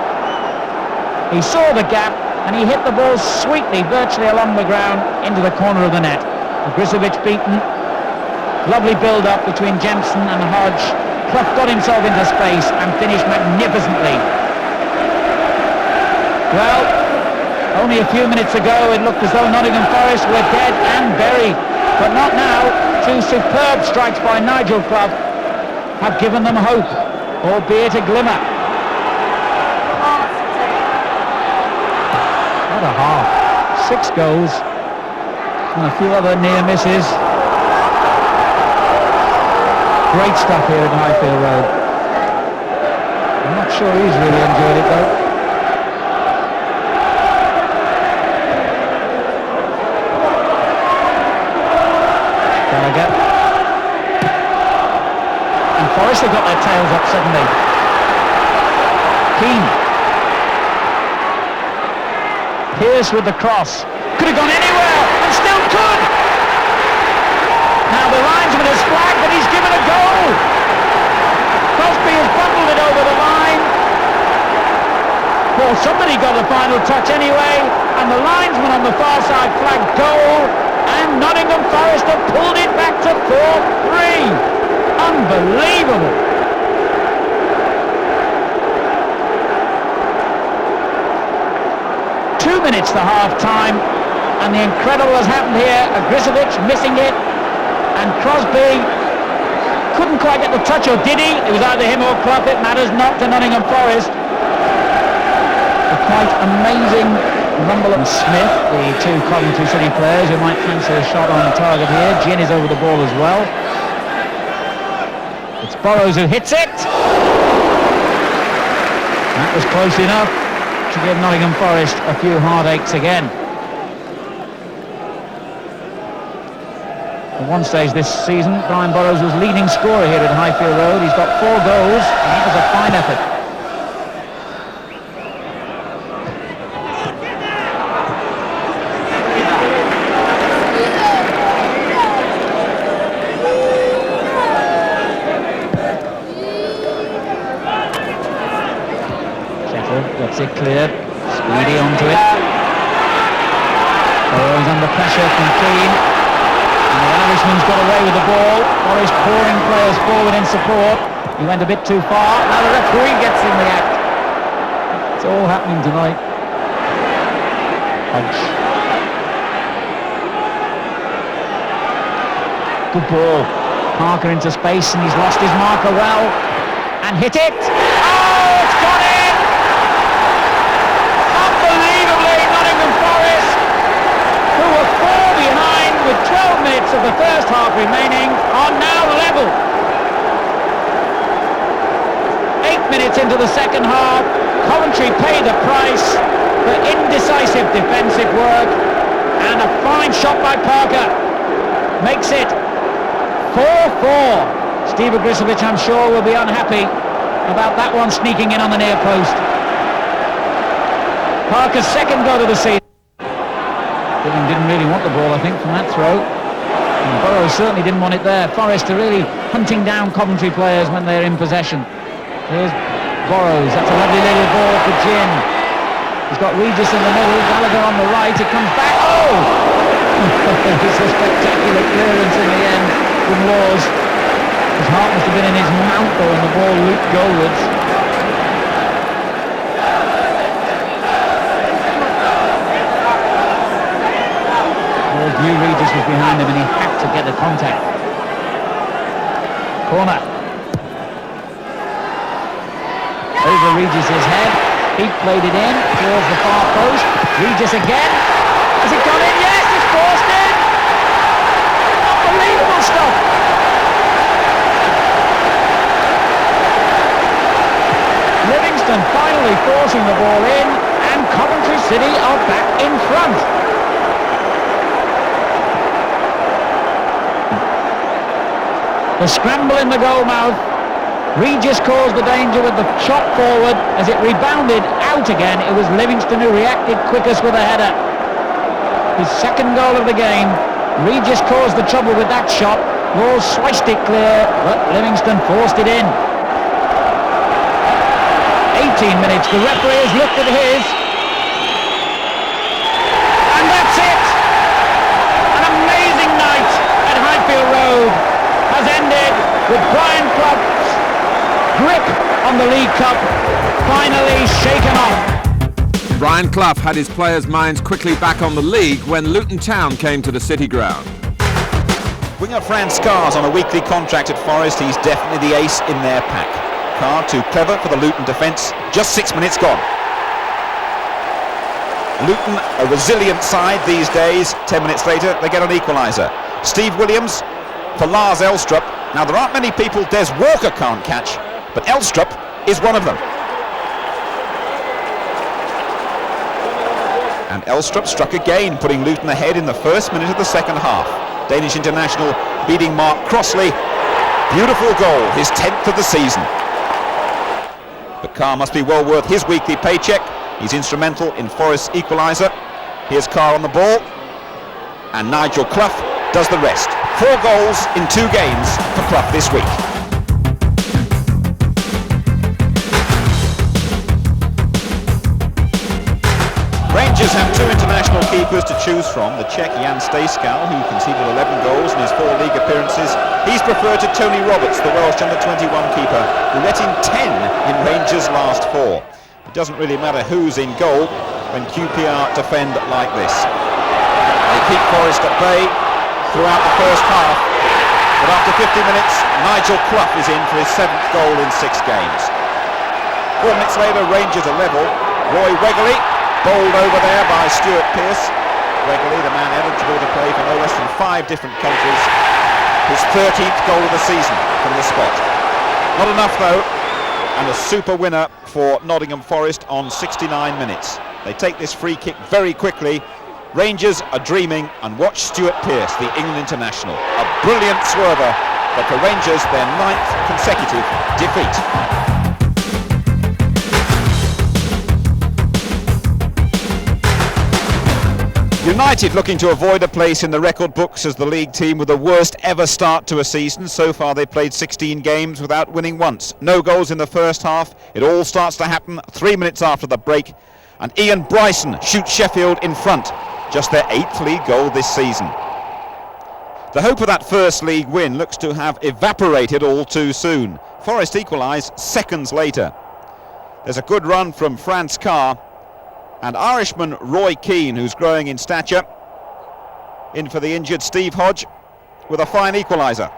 He saw the gap and he hit the ball sweetly, virtually along the ground, into the corner of the net. Grisovic beaten. Lovely build-up between Jemson and Hodge. Clough got himself into space and finished magnificently. Well, only a few minutes ago it looked as though Nottingham Forest were dead and buried, but not now. 2 superb strikes by Nigel Clough have given them hope, albeit a glimmer. What a half. 6 goals and a few other near misses. Great stuff here at Highfield Road. I'm not sure he's really enjoyed it though. Gallagher. And Forest have got their tails up suddenly. Keane. Pearce with the cross. Could have gone anywhere and still could. Now the linesman has flagged that he's given a goal. Crosby has bundled it over the line. Well, somebody got the final touch anyway, and the linesman on the far side flagged goal, and Nottingham Forest have pulled it back to 4-3. Unbelievable. Two minutes to half-time, and the incredible has happened here. Grisovic missing it, and Crosby couldn't quite get the touch, or did he? It was either him or Clough. It matters not to Nottingham Forest. A quite amazing rumble. And Smith, the 2 Coventry City players who might fancy a shot on target here. Ginn is over the ball as well. It's Burrows who hits it. That was close enough to give Nottingham Forest a few heartaches again. At one stage this season, Brian Burrows was leading scorer here at Highfield Road. He's got 4 goals, and that was a fine effort. Sheffield gets it cleared, Speedy onto it. Burrows under pressure from Keane. And the Irishman's got away with the ball. Forest pouring players forward in support. He went a bit too far. Now the referee gets in the act. It's all happening tonight. Hodge. Good ball. Parker into space, and he's lost his marker well. And hit it. Oh, it's gone in! half remaining, are now level. 8 minutes into the second half, Coventry paid the price for indecisive defensive work, and a fine shot by Parker makes it 4-4. Steve Ogrisovic, I'm sure, will be unhappy about that one sneaking in on the near post. Parker's second goal of the season. Billing didn't really want the ball, I think, from that throw. And Burrows certainly didn't want it there. Forest are really hunting down Coventry players when they're in possession. Here's Burrows, that's a lovely little ball for Gin. He's got Regis in the middle, Gallagher on the right, it comes back, oh! It's a spectacular clearance in the end from Laws. His heart must have been in his mouth though, and the ball looped goalwards. Laws knew Regis was behind him and he had to get the contact. Corner. Over Regis's head. He played it in towards the far post. Regis again. Has it gone in? Yes, it's forced in. Unbelievable stuff. Livingston finally forcing the ball in, and Coventry City are back in front. The scramble in the goal mouth. Regis caused the danger with the shot forward. As it rebounded out again, it was Livingston who reacted quickest with a header. His second goal of the game. Regis caused the trouble with that shot. Laws sliced it clear, but Livingston forced it in. 18 minutes, the referee has looked at his. And that's it! An amazing night at Highfield Road has ended with Brian Clough's grip on the League Cup finally shaken off. Brian Clough had his players' minds quickly back on the league when Luton Town came to the City Ground. Winger Franz Carr's on a weekly contract at Forest. He's definitely the ace in their pack. Carr too clever for the Luton defence. Just 6 minutes gone. Luton, a resilient side these days. 10 minutes later, they get an equaliser. Steve Williams for Lars Elstrup. Now, there aren't many people Des Walker can't catch, but Elstrup is one of them. And Elstrup struck again, putting Luton ahead in the first minute of the second half. Danish international beating Mark Crossley. Beautiful goal, his 10th of the season. But Carr must be well worth his weekly paycheck. He's instrumental in Forest's equaliser. Here's Carr on the ball, and Nigel Clough does the rest. 4 goals in 2 games for Clough this week. Rangers have 2 international keepers to choose from. The Czech Jan Stejskal, who conceded 11 goals in his 4 league appearances. He's preferred to Tony Roberts, the Welsh under-21 keeper, who let in 10 in Rangers' last 4. It doesn't really matter who's in goal when QPR defend like this. They keep Forest at bay throughout the first half, but after 50 minutes, Nigel Clough is in for his 7th goal in 6 games. 4 minutes later, Rangers are level. Roy Wegerle, bowled over there by Stuart Pearce. Wegerle, the man eligible to play for no less than 5 different countries. His 13th goal of the season from the spot. Not enough though, and a super winner for Nottingham Forest on 69 minutes. They take this free kick very quickly. Rangers are dreaming, and watch Stuart Pearce, the England international. A brilliant swerver, but for Rangers, their 9th consecutive defeat. United looking to avoid a place in the record books as the league team with the worst ever start to a season. So far they played 16 games without winning once. No goals in the first half. It all starts to happen 3 minutes after the break, and Ian Bryson shoots Sheffield in front. Just their 8th league goal this season. The hope of that first league win looks to have evaporated all too soon. Forest equalise seconds later. There's a good run from Franz Carr, and Irishman Roy Keane, who's growing in stature, in for the injured Steve Hodge with a fine equaliser.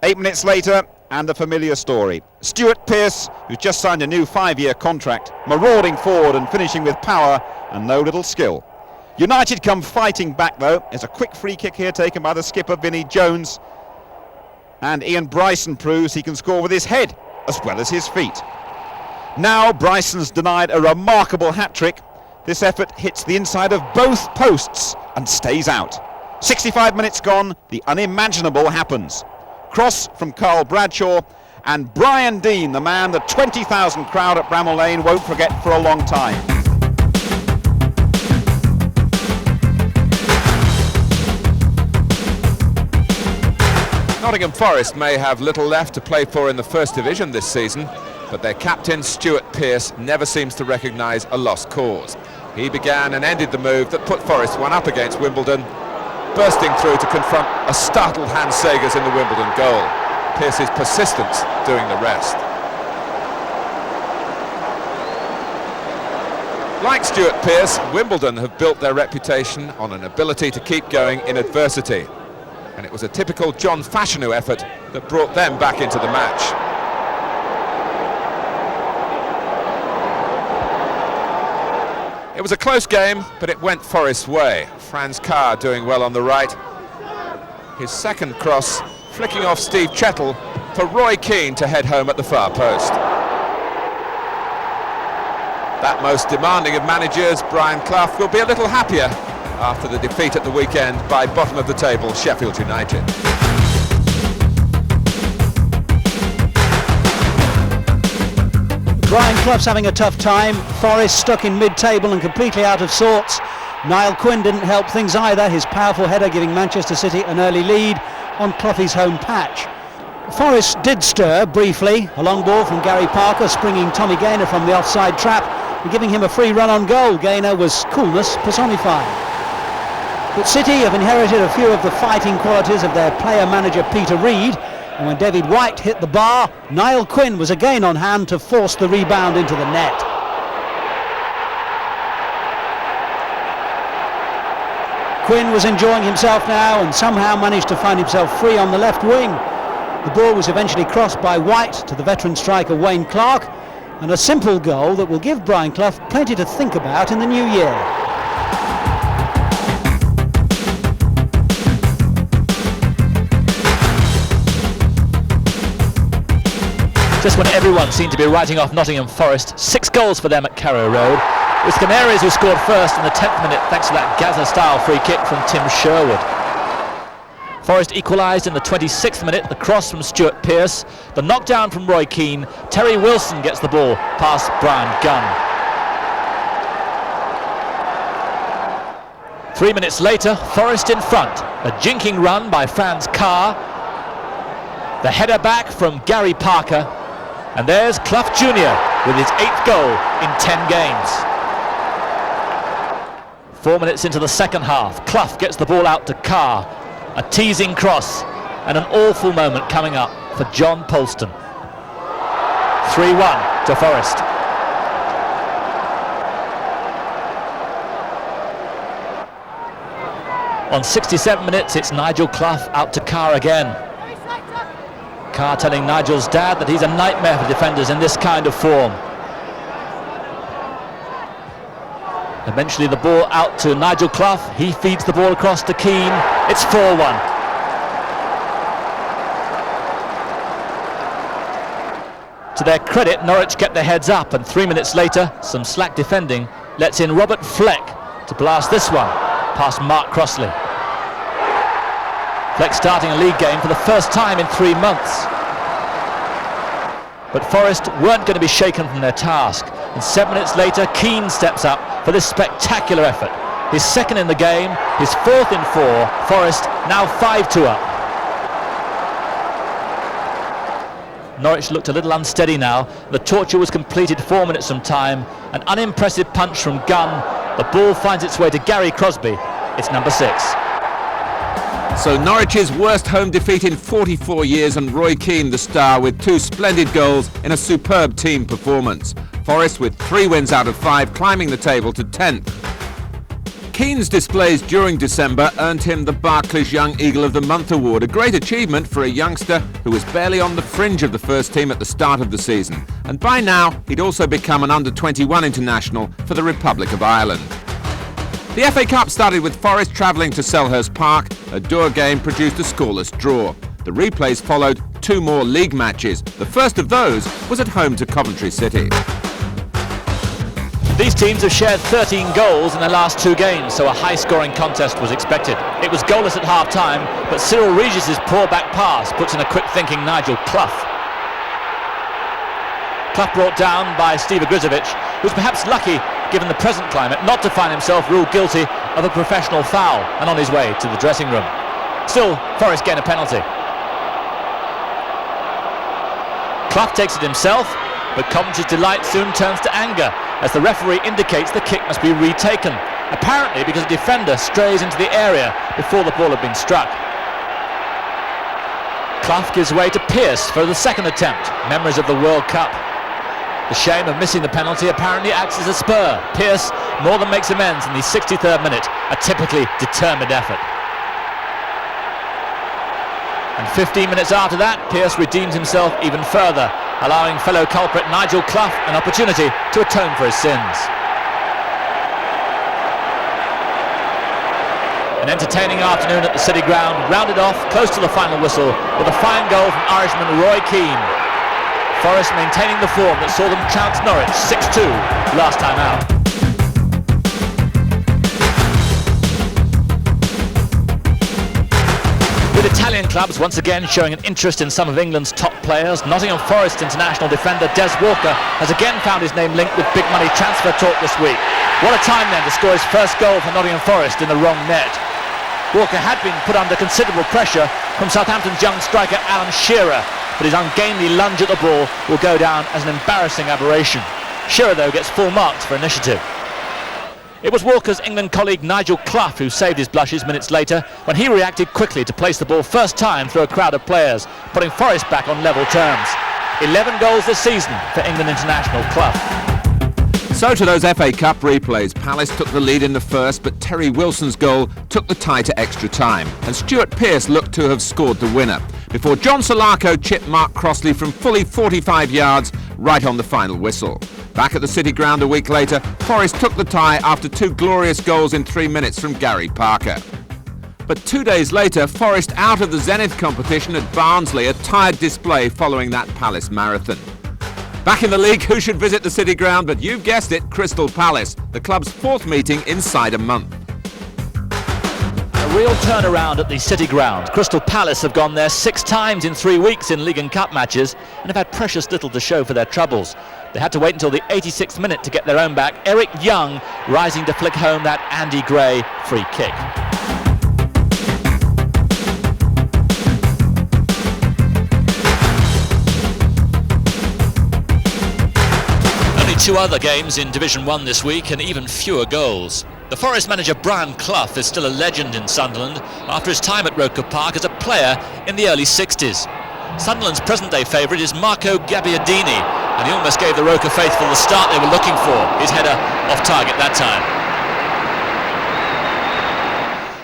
8 minutes later, and the familiar story. Stuart Pearce, who's just signed a new 5-year contract, marauding forward and finishing with power and no little skill. United come fighting back though. There's a quick free kick here taken by the skipper, Vinnie Jones. And Ian Bryson proves he can score with his head as well as his feet. Now Bryson's denied a remarkable hat-trick. This effort hits the inside of both posts and stays out. 65 minutes gone, the unimaginable happens. Cross from Carl Bradshaw, and Brian Deane, the man the 20,000 crowd at Bramall Lane won't forget for a long time. Nottingham Forest may have little left to play for in the First Division this season, but their captain Stuart Pearce never seems to recognise a lost cause. He began and ended the move that put Forest one up against Wimbledon, bursting through to confront a startled Hans Segers in the Wimbledon goal. Pearce's persistence doing the rest. Like Stuart Pearce, Wimbledon have built their reputation on an ability to keep going in adversity. And it was a typical John Fashanu effort that brought them back into the match. It was a close game, but it went Forest's way. Franz Carr doing well on the right. His second cross flicking off Steve Chettle for Roy Keane to head home at the far post. That most demanding of managers, Brian Clough, will be a little happier after the defeat at the weekend by bottom of the table Sheffield United. Brian Clough's having a tough time. Forest stuck in mid-table and completely out of sorts. Niall Quinn didn't help things either, his powerful header giving Manchester City an early lead on Clough's home patch. Forest did stir briefly. A long ball from Gary Parker springing Tommy Gaynor from the offside trap and giving him a free run on goal. Gaynor was coolness personified. But City have inherited a few of the fighting qualities of their player-manager Peter Reid, and when David White hit the bar, Niall Quinn was again on hand to force the rebound into the net. Quinn was enjoying himself now and somehow managed to find himself free on the left wing. The ball was eventually crossed by White to the veteran striker Wayne Clark, and a simple goal that will give Brian Clough plenty to think about in the new year. Just when everyone seemed to be writing off Nottingham Forest, 6 goals for them at Carrow Road. It was Canaries who scored first in the 10th minute thanks to that Gaza-style free kick from Tim Sherwood. Forest equalised in the 26th minute, the cross from Stuart Pearce, the knockdown from Roy Keane. Terry Wilson gets the ball past Brian Gunn. 3 minutes later, Forest in front. A jinking run by Franz Carr. The header back from Gary Parker. And there's Clough Jr. with his 8th goal in 10 games. 4 minutes into the second half, Clough gets the ball out to Carr. A teasing cross and an awful moment coming up for John Polston. 3-1 to Forest. On 67 minutes, it's Nigel Clough out to Carr again. Carr telling Nigel's dad that he's a nightmare for defenders in this kind of form. Eventually the ball out to Nigel Clough. He feeds the ball across to Keane. It's 4-1. To their credit, Norwich get their heads up, and 3 minutes later, some slack defending lets in Robert Fleck to blast this one past Mark Crossley. Fleck starting a league game for the first time in 3 months. But Forest weren't going to be shaken from their task. And 7 minutes later, Keane steps up for this spectacular effort. His second in the game, his 4th in 4. Forest now 5-2 up. Norwich looked a little unsteady now. The torture was completed 4 minutes from time. An unimpressive punch from Gunn. The ball finds its way to Gary Crosby. It's number 6. So Norwich's worst home defeat in 44 years, and Roy Keane the star with 2 splendid goals in a superb team performance. Forest with 3 wins out of 5, climbing the table to 10th. Keane's displays during December earned him the Barclays Young Eagle of the Month award, a great achievement for a youngster who was barely on the fringe of the first team at the start of the season. And by now, he'd also become an under-21 international for the Republic of Ireland. The FA Cup started with Forest travelling to Selhurst Park. A Doer game produced a scoreless draw. The replays followed 2 more league matches. The first of those was at home to Coventry City. These teams have shared 13 goals in their last 2 games, so a high-scoring contest was expected. It was goalless at half-time, but Cyril Regis' poor back pass puts in a quick-thinking Nigel Clough. Clough brought down by Steve Ogrizovic, who's perhaps lucky, given the present climate, not to find himself ruled guilty of a professional foul and on his way to the dressing room. Still, Forest gain a penalty. Clough takes it himself, but Coventry's delight soon turns to anger as the referee indicates the kick must be retaken, apparently because a defender strays into the area before the ball had been struck. Clough gives way to Pearce for the second attempt, memories of the World Cup. The shame of missing the penalty apparently acts as a spur. Pearce more than makes amends in the 63rd minute, a typically determined effort. And 15 minutes after that, Pearce redeems himself even further, allowing fellow culprit Nigel Clough an opportunity to atone for his sins. An entertaining afternoon at the City Ground, rounded off close to the final whistle with a fine goal from Irishman Roy Keane. Forest maintaining the form that saw them trounce Norwich 6-2 last time out. With Italian clubs once again showing an interest in some of England's top players, Nottingham Forest international defender Des Walker has again found his name linked with big money transfer talk this week. What a time then to score his first goal for Nottingham Forest in the wrong net. Walker had been put under considerable pressure from Southampton's young striker Alan Shearer, but his ungainly lunge at the ball will go down as an embarrassing aberration. Shearer, though, gets full marks for initiative. It was Walker's England colleague Nigel Clough who saved his blushes minutes later when he reacted quickly to place the ball first time through a crowd of players, putting Forest back on level terms. 11 goals this season for England international Clough. So to those FA Cup replays. Palace took the lead in the first, but Terry Wilson's goal took the tie to extra time, and Stuart Pearce looked to have scored the winner, before John Solarco chipped Mark Crossley from fully 45 yards right on the final whistle. Back at the City Ground a week later, Forest took the tie after 2 glorious goals in 3 minutes from Gary Parker. But 2 days later, Forest out of the Zenith competition at Barnsley, a tired display following that Palace marathon. Back in the league, who should visit the City Ground but, you've guessed it, Crystal Palace, the club's 4th meeting inside a month. A real turnaround at the City Ground. Crystal Palace have gone there 6 times in 3 weeks in League and Cup matches and have had precious little to show for their troubles. They had to wait until the 86th minute to get their own back. Eric Young rising to flick home that Andy Gray free kick. Only 2 other games in Division 1 this week and even fewer goals. The Forest manager Brian Clough is still a legend in Sunderland after his time at Roker Park as a player in the early 60s. Sunderland's present-day favourite is Marco Gabbiadini, and he almost gave the Roker faithful the start they were looking for. His header off target that time.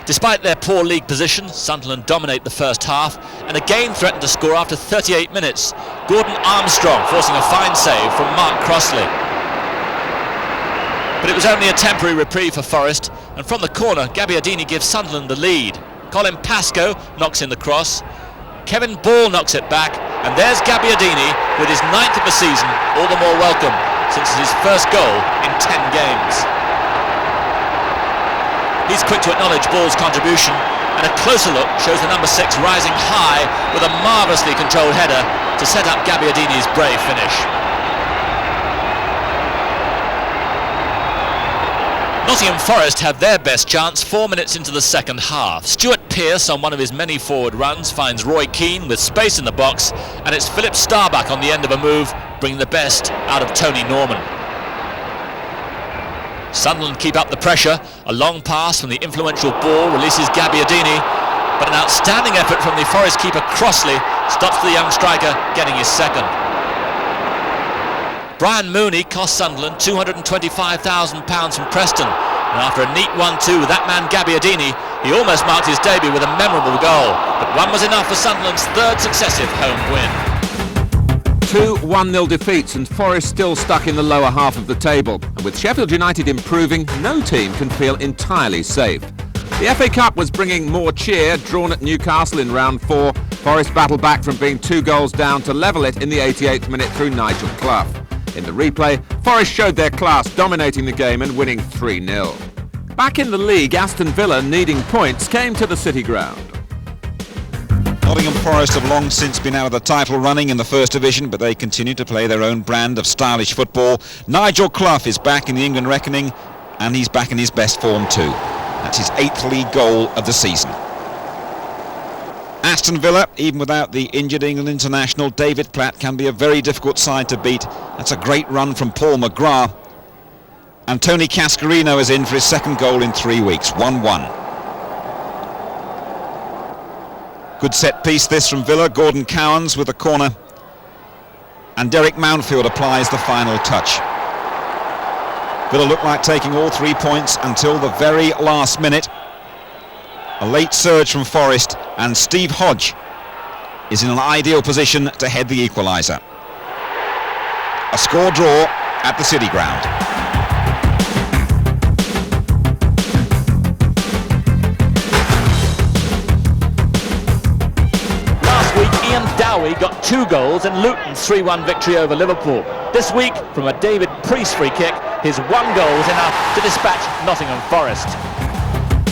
Despite their poor league position, Sunderland dominate the first half and again threatened to score after 38 minutes. Gordon Armstrong forcing a fine save from Mark Crossley. But it was only a temporary reprieve for Forest, and from the corner, Gabbiadini gives Sunderland the lead. Colin Pascoe knocks in the cross. Kevin Ball knocks it back, and there's Gabbiadini with his 9th of the season, all the more welcome since it's his first goal in 10 games. He's quick to acknowledge Ball's contribution, and a closer look shows the number 6 rising high with a marvellously controlled header to set up Gabbiadini's brave finish. Nottingham Forest have their best chance 4 minutes into the second half. Stuart Pearce on one of his many forward runs finds Roy Keane with space in the box, and it's Philip Starbuck on the end of a move, bringing the best out of Tony Norman. Sunderland keep up the pressure. A long pass from the influential Ball releases Gabbiadini, but an outstanding effort from the Forest keeper Crossley stops the young striker getting his second. Brian Mooney cost Sunderland £225,000 from Preston, and after a neat 1-2 with that man Gabbiadini, he almost marked his debut with a memorable goal, but one was enough for Sunderland's 3rd successive home win. Two 1-0 defeats and Forest still stuck in the lower half of the table. And with Sheffield United improving, no team can feel entirely safe. The FA Cup was bringing more cheer, drawn at Newcastle in round 4. Forest battled back from being 2 goals down to level it in the 88th minute through Nigel Clough. In the replay, Forest showed their class, dominating the game and winning 3-0. Back in the league, Aston Villa, needing points, came to the City Ground. Nottingham Forest have long since been out of the title running in the First Division, but they continue to play their own brand of stylish football. Nigel Clough is back in the England reckoning, and he's back in his best form too. That's his 8th league goal of the season. Aston Villa, even without the injured England international David Platt, can be a very difficult side to beat. That's a great run from Paul McGrath. And Tony Cascarino is in for his 2nd goal in 3 weeks, 1-1. Good set piece this from Villa. Gordon Cowans with a corner. And Derek Mountfield applies the final touch. Villa look like taking all 3 points until the very last minute. A late surge from Forest, and Steve Hodge is in an ideal position to head the equaliser. A score draw at the City Ground. Dowie got 2 goals in Luton's 3-1 victory over Liverpool. This week, from a David Priest free kick, his 1 goal is enough to dispatch Nottingham Forest.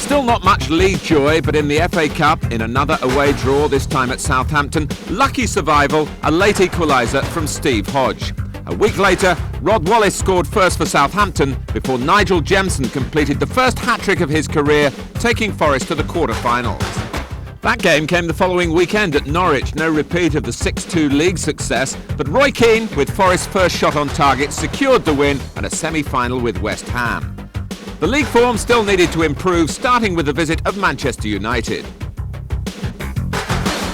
Still not much league joy, but in the FA Cup, in another away draw, this time at Southampton, lucky survival, a late equaliser from Steve Hodge. A week later, Rod Wallace scored first for Southampton before Nigel Jemson completed the first hat-trick of his career, taking Forest to the quarter-finals. That game came the following weekend at Norwich, no repeat of the 6-2 league success, but Roy Keane, with Forest's first shot on target, secured the win and a semi-final with West Ham. The league form still needed to improve, starting with the visit of Manchester United.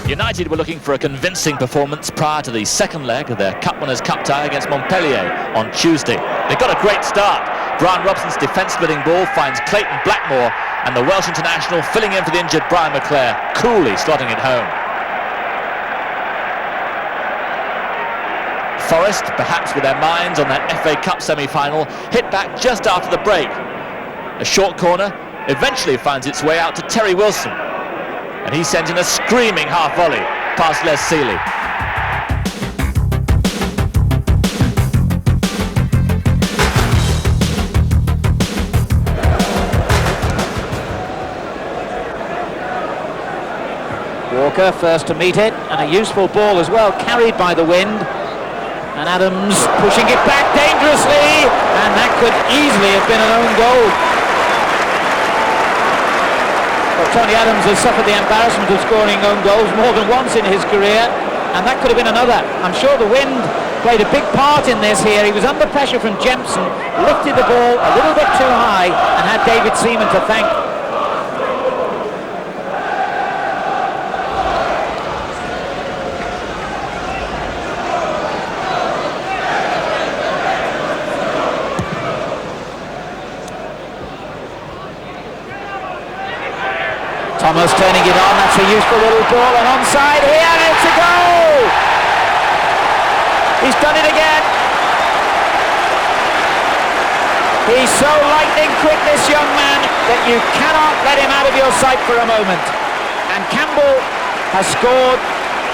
United were looking for a convincing performance prior to the 2nd leg of their Cup Winners' Cup tie against Montpellier on Tuesday. They got a great start. Brian Robson's defence-splitting ball finds Clayton Blackmore, and the Welsh international filling in for the injured Brian McClare, coolly slotting it home. Forest, perhaps with their minds on that FA Cup semi-final, hit back just after the break. A short corner eventually finds its way out to Terry Wilson, and he sends in a screaming half volley past Les Seeley. Walker first to meet it, and a useful ball as well, carried by the wind. And Adams pushing it back dangerously, and that could easily have been an own goal. But Tony Adams has suffered the embarrassment of scoring own goals more than once in his career, and that could have been another. I'm sure the wind played a big part in this here. He was under pressure from Jemson, lifted the ball a little bit too high, and had David Seaman to thank. Thomas turning it on, that's a useful little ball, and onside here, and it's a goal! He's done it again. He's so lightning quick, this young man, that you cannot let him out of your sight for a moment. And Campbell has scored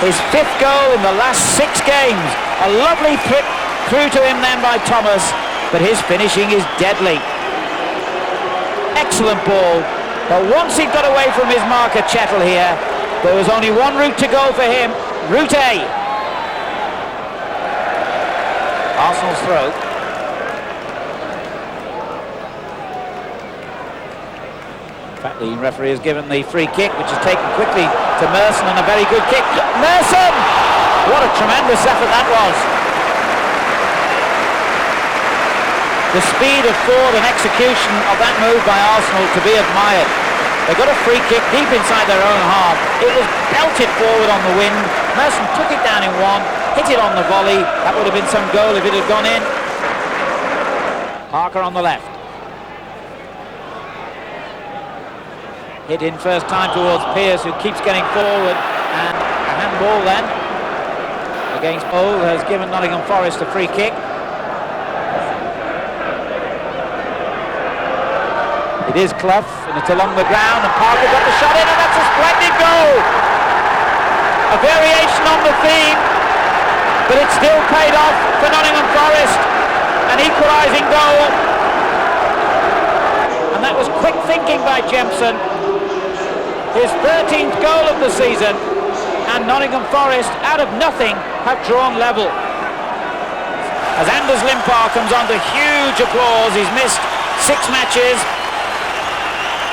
his 5th goal in the last 6 games. A lovely flick through to him then by Thomas, but his finishing is deadly. Excellent ball. But once he got away from his marker Chettle here, there was only one route to go for him, route A. Arsenal's throw. In fact, the referee has given the free kick, which is taken quickly to Merson, and a very good kick. Merson! What a tremendous effort that was. The speed of forward and execution of that move by Arsenal to be admired. They got a free kick deep inside their own half. It was belted forward on the wind. Merson took it down in one, hit it on the volley. That would have been some goal if it had gone in. Parker on the left. Hit in first time towards Pearce, who keeps getting forward, and a handball then. against Bull has given Nottingham Forest a free kick. It is Clough, and it's along the ground, and Parker got the shot in, and that's a splendid goal! A variation on the theme, but it still paid off for Nottingham Forest. An equalising goal. And that was quick thinking by Jemson. His 13th goal of the season, and Nottingham Forest, out of nothing, have drawn level. As Anders Limpar comes on to huge applause, he's missed 6 matches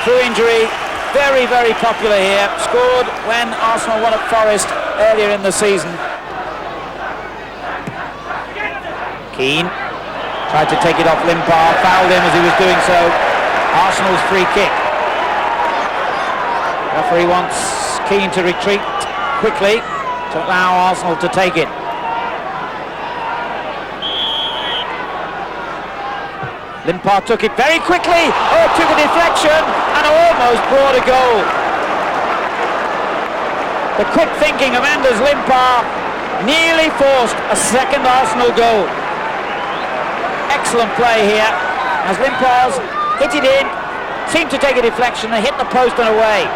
through injury. Very, very popular here. Scored when Arsenal won at Forest earlier in the season. Keane tried to take it off Limpar, fouled him as he was doing so. Arsenal's free kick. Referee wants Keane to retreat quickly to allow Arsenal to take it. Limpar took it very quickly, took a deflection and almost brought a goal. The quick thinking of Anders Limpar nearly forced a second Arsenal goal. Excellent play here as Limpar's hit it in, seemed to take a deflection and hit the post and away.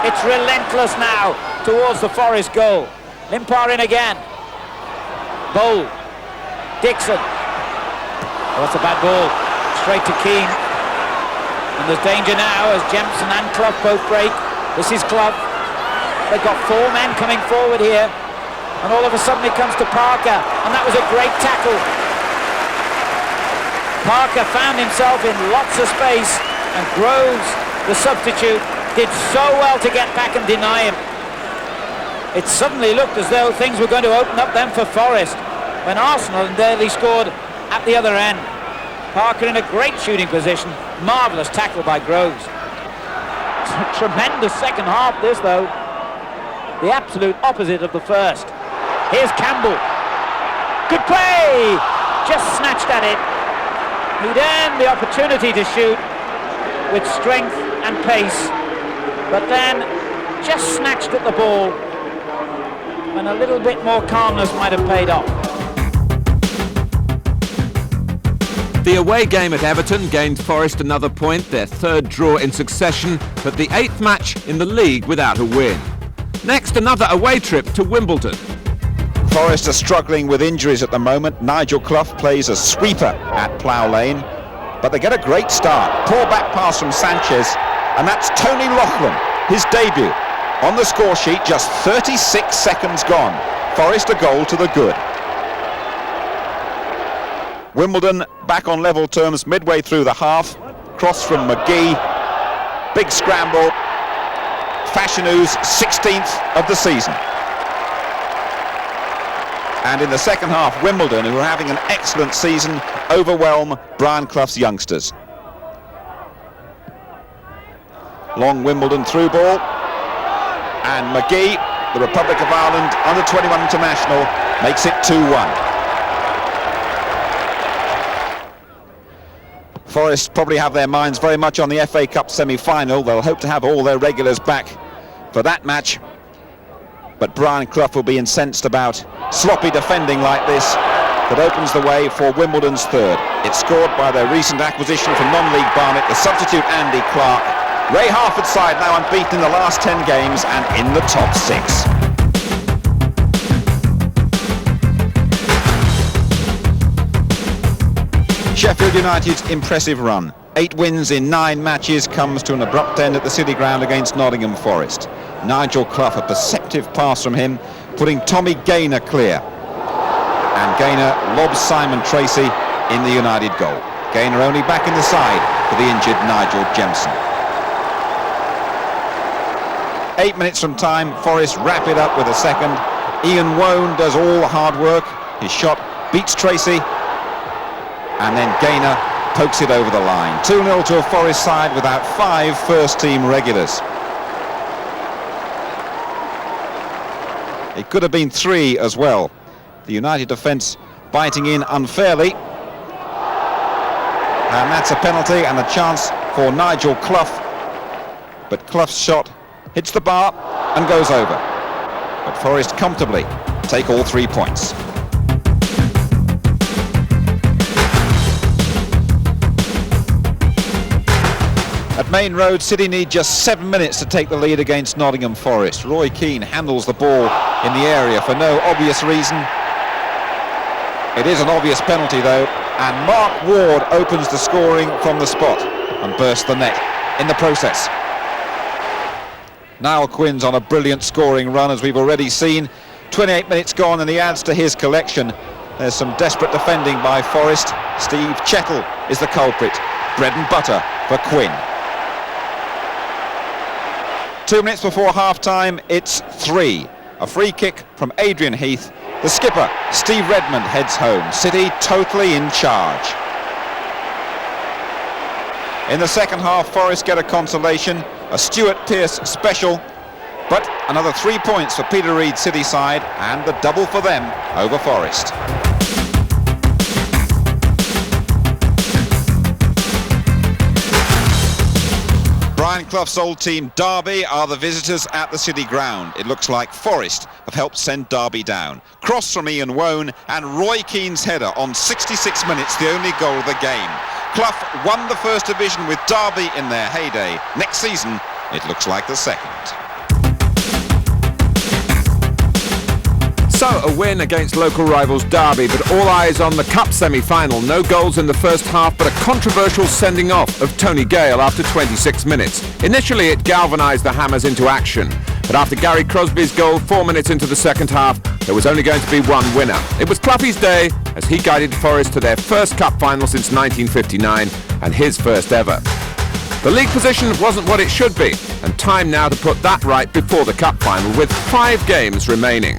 It's relentless now towards the Forest goal. Limpar in again. Bowl. Dixon. Oh, that's a bad ball. Straight to Keane. And there's danger now as Jemson and Clough both break. This is Clough. They've got 4 men coming forward here. And all of a sudden it comes to Parker. And that was a great tackle. Parker found himself in lots of space. And Groves, the substitute, did so well to get back and deny him. It suddenly looked as though things were going to open up then for Forest when Arsenal nearly scored at the other end. Parker in a great shooting position. Marvellous tackle by Groves. It's a tremendous second half this though. The absolute opposite of the first. Here's Campbell. Good play! Just snatched at it. He'd earned the opportunity to shoot with strength and pace, but then just snatched at the ball when a little bit more calmness might have paid off. The away game at Everton gained Forest another point, their 3rd draw in succession, but the 8th match in the league without a win. Next, another away trip to Wimbledon. Forest are struggling with injuries at the moment. Nigel Clough plays a sweeper at Plough Lane, but they get a great start. Poor back pass from Sanchez, and that's Tony Loughlin, his debut. On the score sheet, just 36 seconds gone. Forest a goal to the good. Wimbledon back on level terms midway through the half. Cross from McGee. Big scramble. Fashionu's 16th of the season. And in the second half, Wimbledon, who are having an excellent season, overwhelm Brian Clough's youngsters. Long Wimbledon through ball. And McGee, the Republic of Ireland under-21 international, makes it 2-1. Forest probably have their minds very much on the FA Cup semi-final. They'll hope to have all their regulars back for that match. But Brian Clough will be incensed about sloppy defending like this that opens the way for Wimbledon's 3rd. It's scored by their recent acquisition from non-league Barnet, the substitute Andy Clark. Ray Harford's side now unbeaten in the last 10 games and in the top 6. Sheffield United's impressive run. 8 wins in 9 matches comes to an abrupt end at the City Ground against Nottingham Forest. Nigel Clough, a perceptive pass from him, putting Tommy Gaynor clear. And Gaynor lobs Simon Tracy in the United goal. Gaynor only back in the side for the injured Nigel Jemson. 8 minutes from time, Forest wrap it up with a second. Ian Wone does all the hard work. His shot beats Tracy. And then Gaynor pokes it over the line. 2-0 to a Forest side without 5 first-team regulars. It could have been 3 as well. The United defence biting in unfairly. And that's a penalty and a chance for Nigel Clough. But Clough's shot hits the bar and goes over. But Forest comfortably take all 3 points. At Main Road, City need just 7 minutes to take the lead against Nottingham Forest. Roy Keane handles the ball in the area for no obvious reason. It is an obvious penalty though, and Mark Ward opens the scoring from the spot and bursts the net in the process. Niall Quinn's on a brilliant scoring run, as we've already seen. 28 minutes gone and he adds to his collection. There's some desperate defending by Forest. Steve Chettle is the culprit. Bread and butter for Quinn. 2 minutes before half-time, it's 3. A free kick from Adrian Heath. The skipper, Steve Redmond, heads home. City totally in charge. In the second half, Forest get a consolation, a Stuart Pearce special, but another 3 points for Peter Reid's City side, and the double for them over Forest. Brian Clough's old team Derby are the visitors at the City ground. It looks like Forest have helped send Derby down. Cross from Ian Wone and Roy Keane's header on 66 minutes, the only goal of the game. Clough won the First Division with Derby in their heyday. Next season, it looks like the second. So, a win against local rivals Derby, but all eyes on the Cup semi-final. No goals in the first half, but a controversial sending off of Tony Gale after 26 minutes. Initially, it galvanised the Hammers into action, but after Gary Crosby's goal 4 minutes into the second half, there was only going to be one winner. It was Cloughie's day, as he guided Forest to their first Cup final since 1959, and his first ever. The league position wasn't what it should be, and time now to put that right before the Cup final, with 5 games remaining.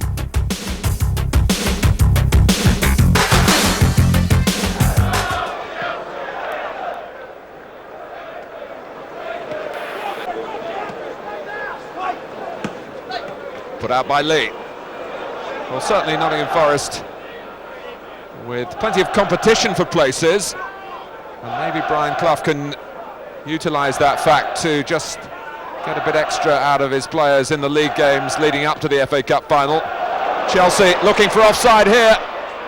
Put out by Lee. Well, certainly Nottingham Forest with plenty of competition for places, and maybe Brian Clough can utilise that fact to just get a bit extra out of his players in the league games leading up to the FA Cup final. Chelsea looking for offside here,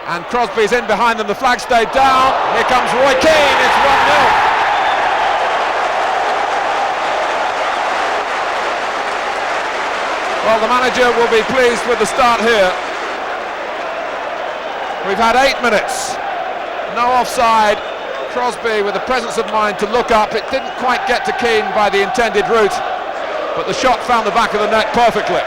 and Crosby's in behind them. The flag stayed down. Here comes Roy Keane. It's 1-0. Well, the manager will be pleased with the start here. We've had 8 minutes, no offside. Crosby with the presence of mind to look up. It didn't quite get to Keane by the intended route, but the shot found the back of the net perfectly.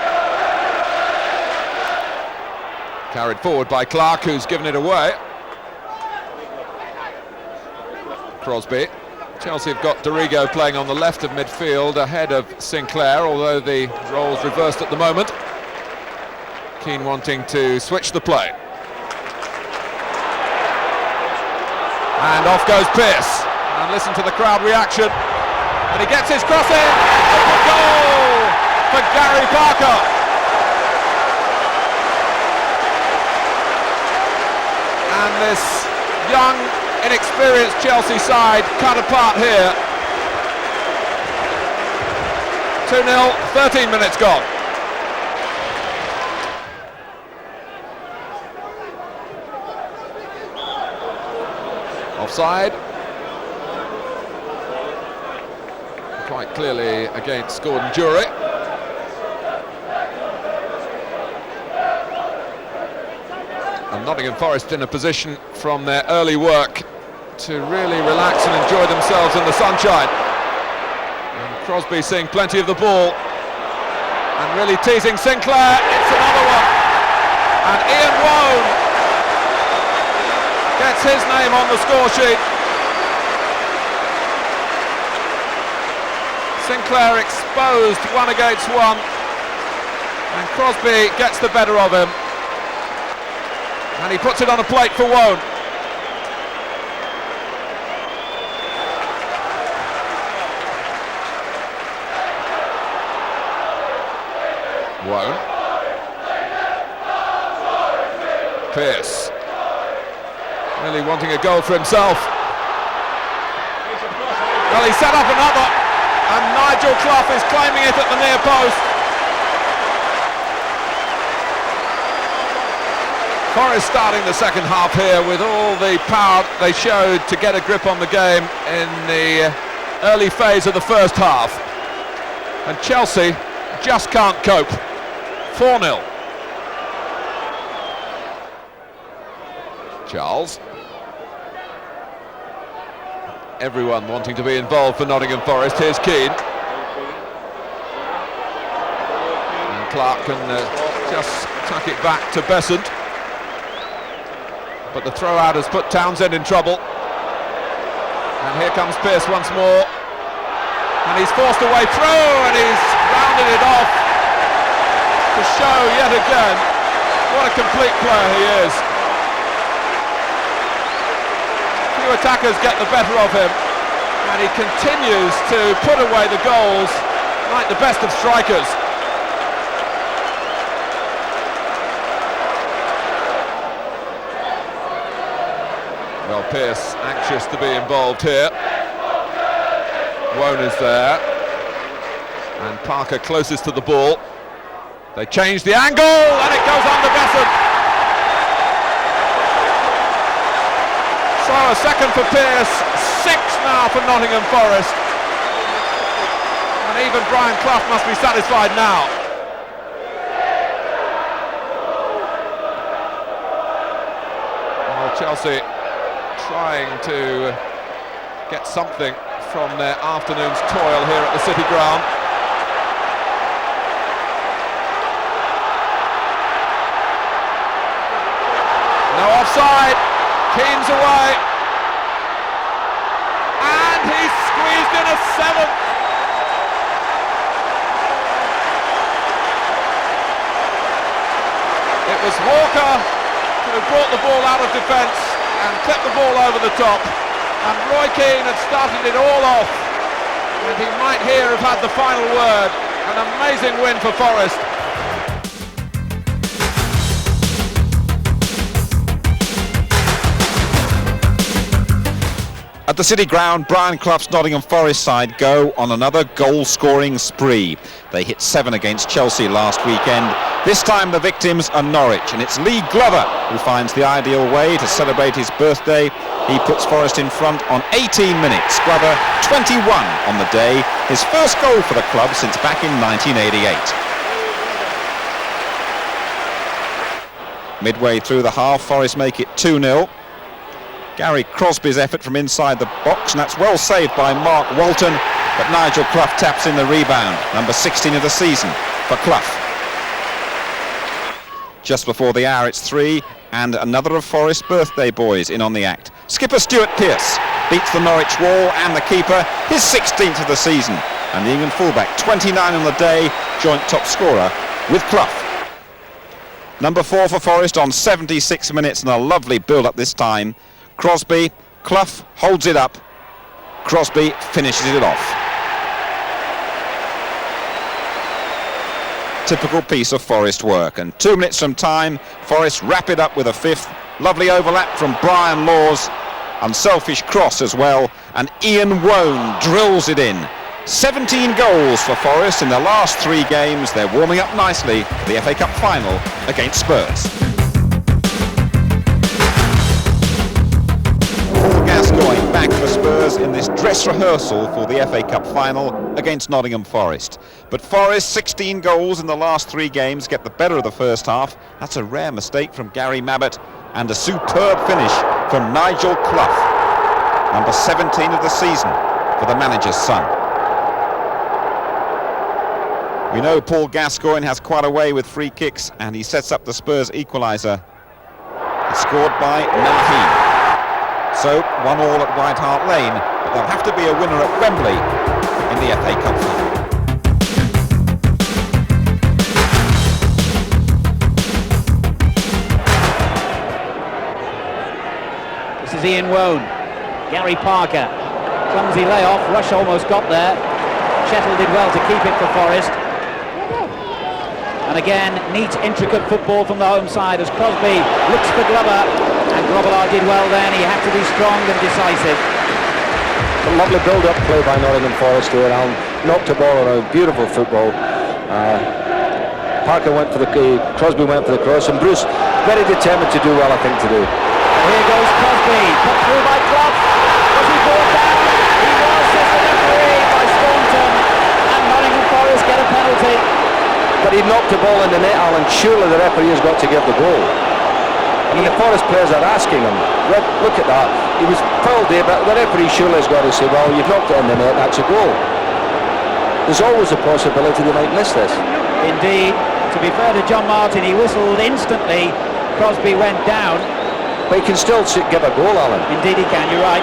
Carried forward by Clark, who's given it away. Crosby. Chelsea have got Dorigo playing on the left of midfield ahead of Sinclair, although the role's reversed at the moment. Keane wanting to switch the play. And off goes Pearce. And listen to the crowd reaction. And he gets his cross in. Open goal for Gary Parker. And this young, inexperienced Chelsea side cut apart here. 2-0, 13 minutes gone. Offside. Quite clearly against Gordon Jury. And Nottingham Forest in a position from their early work to really relax and enjoy themselves in the sunshine. And Crosby seeing plenty of the ball and really teasing Sinclair. It's another one. And Ian Wone gets his name on the score sheet. Sinclair exposed 1 against 1, and Crosby gets the better of him. And he puts it on a plate for Wone. Wone. Pearce. Really wanting a goal for himself. Well, he set up another, and Nigel Clough is claiming it at the near post. Forest starting the second half here with all the power they showed to get a grip on the game in the early phase of the first half. And Chelsea just can't cope. 4-0. Charles. Everyone wanting to be involved for Nottingham Forest. Here's Keane. And Clark can just tuck it back to Besant. But the throw out has put Townsend in trouble. And here comes Pearce once more. And he's forced a way through, and he's rounded it off to show yet again what a complete player he is. Few attackers get the better of him, and he continues to put away the goals like the best of strikers. Well, Pearce anxious to be involved here. Wone is there, and Parker closest to the ball. They change the angle, and it goes under Besant. So a second for Pearce, 6 now for Nottingham Forest. And even Brian Clough must be satisfied now. Well, Chelsea trying to get something from their afternoon's toil here at the City Ground. No offside, Keane's away, and he's squeezed in a 7th. It was Walker who brought the ball out of defence and clipped the ball over the top, and Roy Keane had started it all off, and he might here have had the final word. An amazing win for Forest. At the City Ground, Brian Clough's Nottingham Forest side go on another goal-scoring spree. They hit 7 against Chelsea last weekend. This time the victims are Norwich, and it's Lee Glover who finds the ideal way to celebrate his birthday. He puts Forest in front on 18 minutes. Glover, 21 on the day, his first goal for the club since back in 1988. Midway through the half, Forest make it 2-0. Gary Crosby's effort from inside the box, and that's well saved by Mark Walton, but Nigel Clough taps in the rebound, number 16 of the season for Clough. Just before the hour it's 3, and another of Forest's birthday boys in on the act. Skipper Stuart Pearce beats the Norwich wall and the keeper, his 16th of the season, and the England fullback, 29 on the day, joint top scorer with Clough. Number 4 for Forest on 76 minutes, and a lovely build-up this time. Crosby, Clough holds it up, Crosby finishes it off. Typical piece of Forest work, and 2 minutes from time, Forest wrap it up with a 5th. Lovely overlap from Brian Laws, unselfish cross as well, and Ian Wone drills it in. 17 goals for Forest in the last 3 games. They're warming up nicely for the FA Cup final against Spurs. Gascoigne back for Spurs in this dress rehearsal for the FA Cup final against Nottingham Forest. But Forest, 16 goals in the last 3 games, get the better of the first half. That's a rare mistake from Gary Mabbott, and a superb finish from Nigel Clough, number 17 of the season for the manager's son. We know Paul Gascoigne has quite a way with free kicks, and he sets up the Spurs equaliser. It's scored by Naheem. So, 1-1 at White Hart Lane, but there'll have to be a winner at Wembley in the FA Cup final. This is Ian Wone, Gary Parker, clumsy layoff, Rush almost got there, Chettle did well to keep it for Forest. And again, neat, intricate football from the home side as Crosby looks for Glover, and Grobbelaar did well then. He had to be strong and decisive. A lovely build-up play by Nottingham Forest here, and knocked the ball around. Beautiful football. Parker went for the Crosby went for the cross, and Bruce very determined to do well, I think, today. Here goes Crosby, put through by Clough. Was he brought down? He was, says the referee, by Staunton. And Nottingham Forest get a penalty. But he knocked the ball in the net, Alan. Surely the referee has got to give the goal. I mean, the Forest players are asking him, look at that. He was fouled there, but the referee surely has got to say, well, you've knocked it in the net, that's a goal. There's always a possibility they might miss this. Indeed. To be fair to John Martin, he whistled instantly. Crosby went down. But he can still give a goal, Alan. Indeed he can, you're right.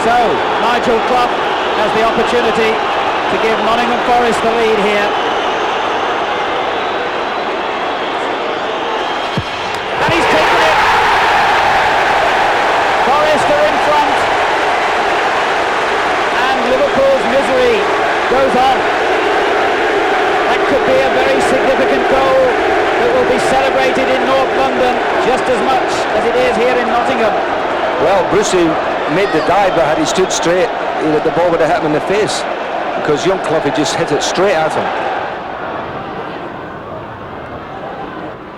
So, Nigel Clough has the opportunity to give Nottingham Forest the lead here. And he's taken it. Forest are in front. And Liverpool's misery goes on. That could be a very significant goal that will be celebrated in North London just as much as it is here in Nottingham. Well, Brucey made the dive, but had he stood straight, the ball would have hit him in the face, because young Clough had just hit it straight at him.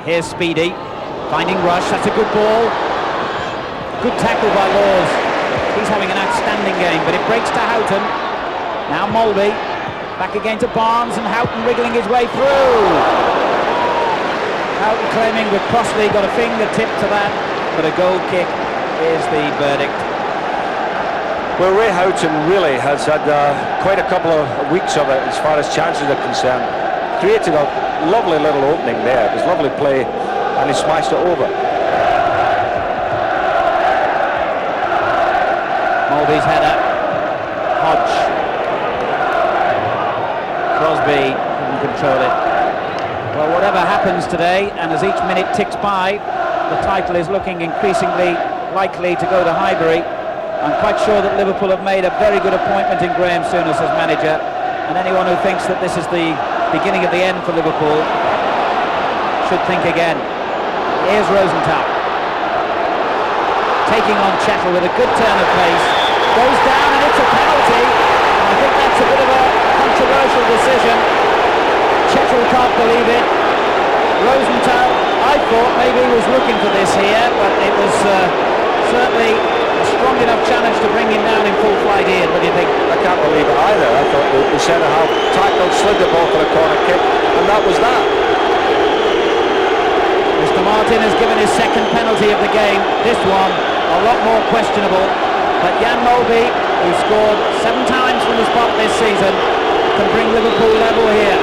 Here's Speedy, finding Rush, that's a good ball. Good tackle by Laws. He's having an outstanding game, but it breaks to Houghton. Now Mulvey, back again to Barnes, and Houghton wriggling his way through. Houghton claiming that Crossley got a fingertip to that, but a goal kick is the verdict. Well, Ray Houghton really has had quite a couple of weeks of it as far as chances are concerned. Created a lovely little opening there. It was lovely play, and he smashed it over. Mulvey's header. Hodge. Crosby couldn't control it. Well, whatever happens today, and as each minute ticks by, the title is looking increasingly likely to go to Highbury. I'm quite sure that Liverpool have made a very good appointment in Graham Souness as manager, and anyone who thinks that this is the beginning of the end for Liverpool should think again. Here's Rosenthal, taking on Chettle with a good turn of pace, goes down, and it's a penalty. I think that's a bit of a controversial decision. Chettle can't believe it. Rosenthal, I thought maybe he was looking for this here, but it was certainly a strong enough challenge to bring him down in full flight. Ian, what do you think? I can't believe it either. I thought the centre-half tackled, slid the ball for a corner kick, and that was that. Mr. Martin has given his second penalty of the game. This one a lot more questionable, but Jan Mulvey, who scored 7 times from the spot this season, can bring Liverpool level here.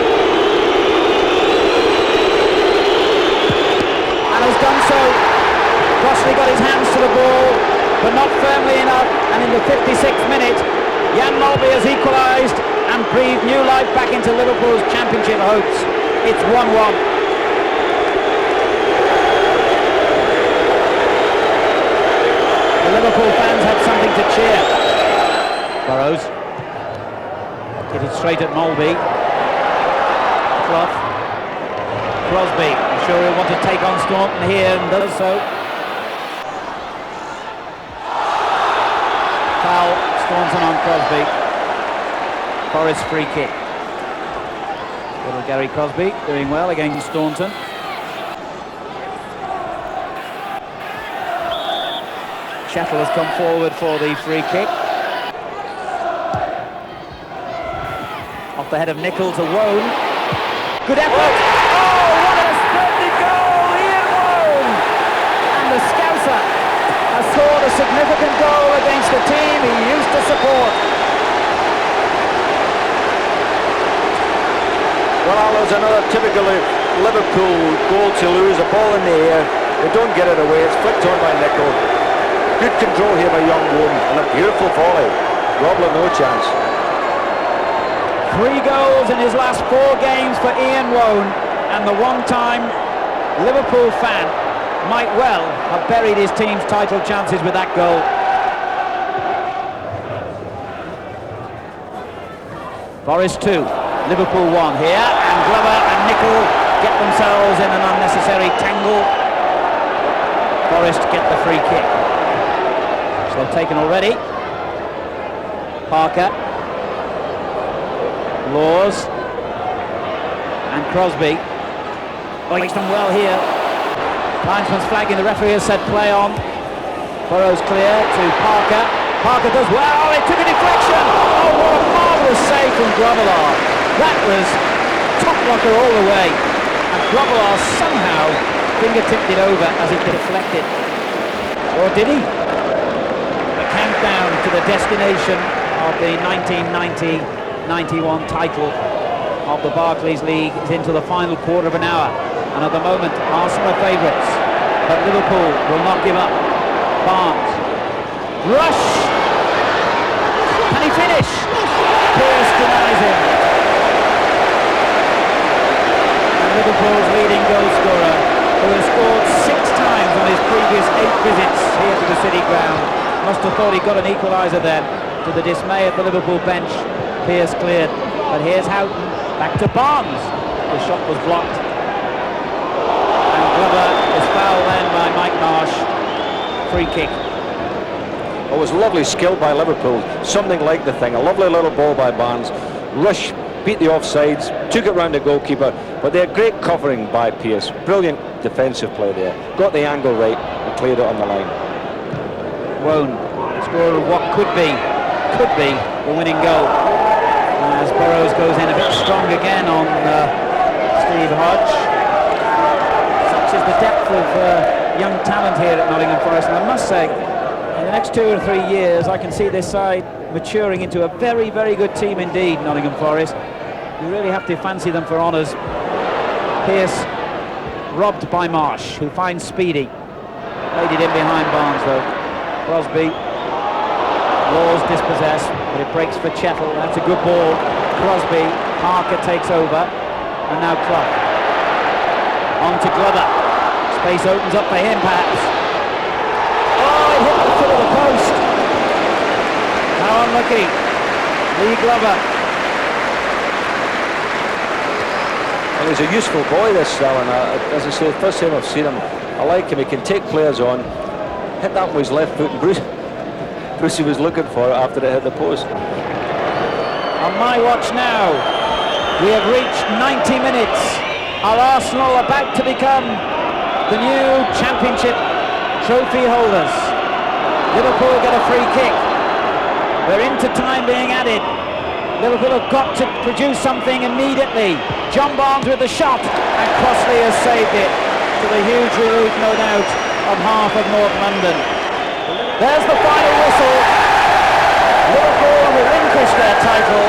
And has done so. Crossley got his hands to the ball, but not firmly enough, and in the 56th minute, Jan Mulvey has equalised and breathed new life back into Liverpool's championship hopes. It's 1-1. Liverpool fans had something to cheer. Burrows hit it straight at Mulvey. Clough. Crosby, I'm sure he'll want to take on Staunton here, and does so. Foul, Staunton on Crosby. Forest free kick. Little Gary Crosby doing well against Staunton. Chettle has come forward for the free kick. Off the head of Nicholl to Wone. Good effort! Oh, what a splendid goal! Ian Wone! And the Scouser has scored a significant goal against the team he used to support. Well, Alan's another typical Liverpool goal to lose. A ball in the air. They don't get it away. It's flicked on by Nicholl. Good control here by young Wone, and a beautiful volley. Robler no chance. 3 goals in his last 4 games for Ian Wone, and the one-time Liverpool fan might well have buried his team's title chances with that goal. Forest 2, Liverpool 1 here, and Glover and Nicholl get themselves in an unnecessary tangle. Forest get the free kick. They've taken already. Parker, Laws, and Crosby. Makes them well here. Linesman's flagging, the referee has said play on. Burrows clear to Parker. Parker does well, it took a deflection. Oh, what a marvellous save from Grobbelaar. That was top locker all the way. And Grobbelaar somehow fingertipped it over as it deflected. Or did he? The countdown to the destination of the 1990-91 title of the Barclays League is into the final quarter of an hour. And at the moment, Arsenal are favourites. But Liverpool will not give up. Barnes. Rush! Can he finish? Pearce denies him. And Liverpool's leading goal scorer, who has scored 6 times on his previous 8 visits here to the City Ground, must have thought he got an equaliser then. To the dismay of the Liverpool bench, Pearce cleared. But here's Houghton, back to Barnes. The shot was blocked. And Glover is fouled then by Mike Marsh. Free kick. It was lovely skill by Liverpool, something like the thing, a lovely little ball by Barnes. Rush beat the offsides, took it round the goalkeeper, but they had great covering by Pearce. Brilliant defensive play there. Got the angle right and cleared it on the line. Wone, scorer of what could be the winning goal. As Burrows goes in a bit strong again on Steve Hodge. Such is the depth of young talent here at Nottingham Forest, and I must say, in the next 2 or 3 years, I can see this side maturing into a very, very good team indeed, Nottingham Forest. You really have to fancy them for honours. Pearce robbed by Marsh, who finds Speedy. Laid it in behind Barnes, though. Crosby. Laws dispossessed, but it breaks for Chettle. That's a good ball. Crosby. Parker takes over. And now Clough. On to Glover. Space opens up for him, perhaps. Oh, it hit the foot of the post. How unlucky. Lee Glover. Well, he's a useful boy, this Stalin. As I say, the first time I've seen him, I like him. He can take players on. Hit that with his left foot, and Brucey was looking for it after it hit the post. On my watch now, we have reached 90 minutes. Are Arsenal about to become the new championship trophy holders? Liverpool get a free kick. We're into time being added. Liverpool have got to produce something immediately. John Barnes with the shot, and Crossley has saved it, to the huge relief, no doubt, of half of North London. There's the final whistle. Liverpool relinquish their title.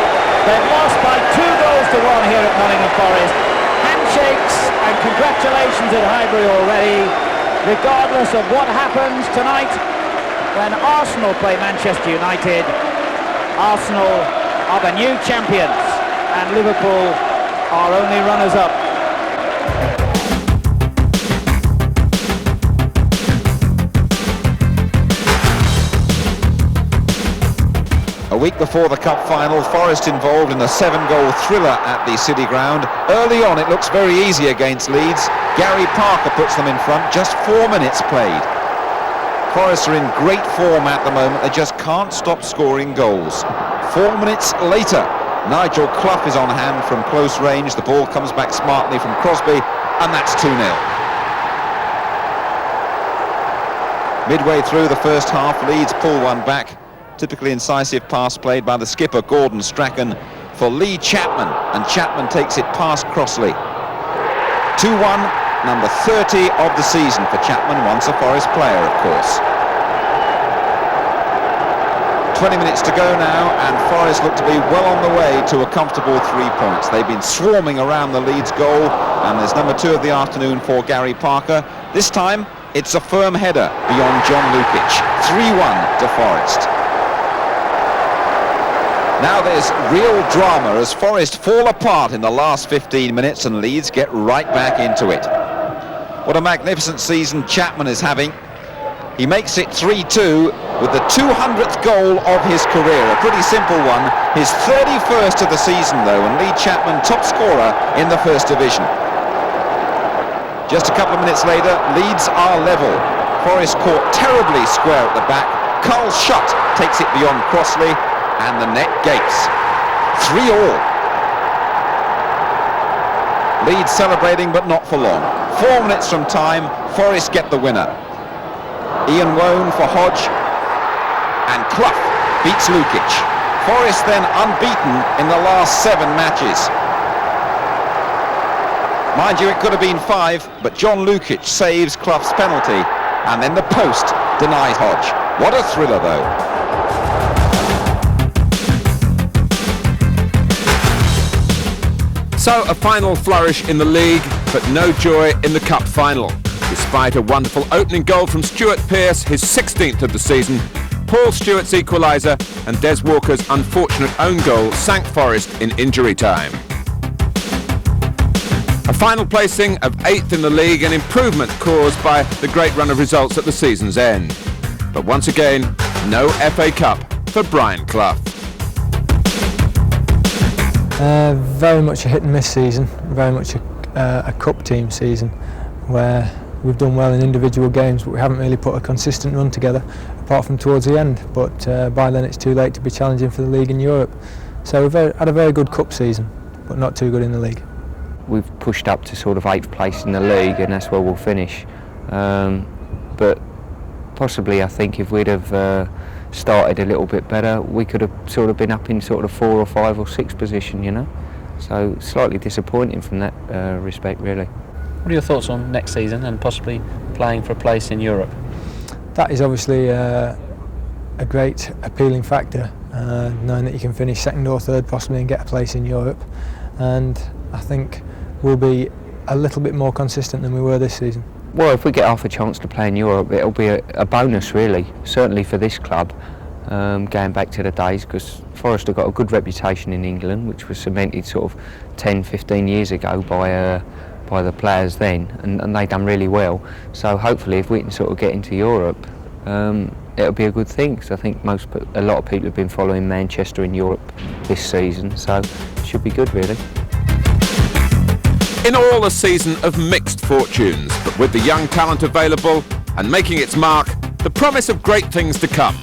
They've lost by 2-1 here at Nottingham Forest. Handshakes and congratulations at Highbury already. Regardless of what happens tonight, when Arsenal play Manchester United, Arsenal are the new champions and Liverpool are only runners-up. A week before the cup final, Forest involved in a 7-goal thriller at the City Ground. Early on it looks very easy against Leeds. Gary Parker puts them in front, just 4 minutes played. Forest are in great form at the moment, they just can't stop scoring goals. 4 minutes later, Nigel Clough is on hand from close range, the ball comes back smartly from Crosby, and that's 2-0. Midway through the first half, Leeds pull one back. Typically incisive pass played by the skipper, Gordon Strachan, for Lee Chapman, and Chapman takes it past Crossley. 2-1, number 30 of the season for Chapman, once a Forest player, of course. 20 minutes to go now, and Forest look to be well on the way to a comfortable 3 points. They've been swarming around the Leeds goal, and there's number 2 of the afternoon for Gary Parker. This time, it's a firm header beyond John Lukic. 3-1 to Forest. Now there's real drama as Forest fall apart in the last 15 minutes and Leeds get right back into it. What a magnificent season Chapman is having. He makes it 3-2 with the 200th goal of his career. A pretty simple one. His 31st of the season though, and Lee Chapman top scorer in the First Division. Just a couple of minutes later, Leeds are level. Forest caught terribly square at the back. Carl Schutt takes it beyond Crossley, and the net gapes. 3-3. Leeds celebrating, but not for long. 4 minutes from time, Forest get the winner. Ian Wone for Hodge, and Clough beats Lukic. Forest then unbeaten in the last 7 matches. Mind you, it could have been 5, but John Lukic saves Clough's penalty, and then the post denies Hodge. What a thriller, though. So a final flourish in the league, but no joy in the cup final. Despite a wonderful opening goal from Stuart Pearce, his 16th of the season, Paul Stewart's equaliser and Des Walker's unfortunate own goal sank Forest in injury time. A final placing of 8th in the league, an improvement caused by the great run of results at the season's end. But once again, no FA Cup for Brian Clough. Very much a hit and miss season, very much a cup team season where we've done well in individual games, but we haven't really put a consistent run together apart from towards the end, but by then it's too late to be challenging for the league in Europe. So we've had a very good cup season, but not too good in the league. We've pushed up to sort of 8th place in the league, and that's where we'll finish. But possibly, I think if we'd have started a little bit better, we could have sort of been up in sort of 4 or 5 or 6 position, you know. So slightly disappointing from that respect, really. What are your thoughts on next season and possibly playing for a place in Europe? That is obviously a great appealing factor, knowing that you can finish 2nd or 3rd possibly and get a place in Europe. And I think we'll be a little bit more consistent than we were this season. Well, if we get half a chance to play in Europe, it'll be a bonus, really, certainly for this club, going back to the days, because Forest have got a good reputation in England, which was cemented sort of 10, 15 years ago by the players then, and they done really well. So hopefully if we can sort of get into Europe, it'll be a good thing, because I think a lot of people have been following Manchester in Europe this season, so it should be good, really. In all, a season of mixed fortunes, but with the young talent available and making its mark, the promise of great things to come.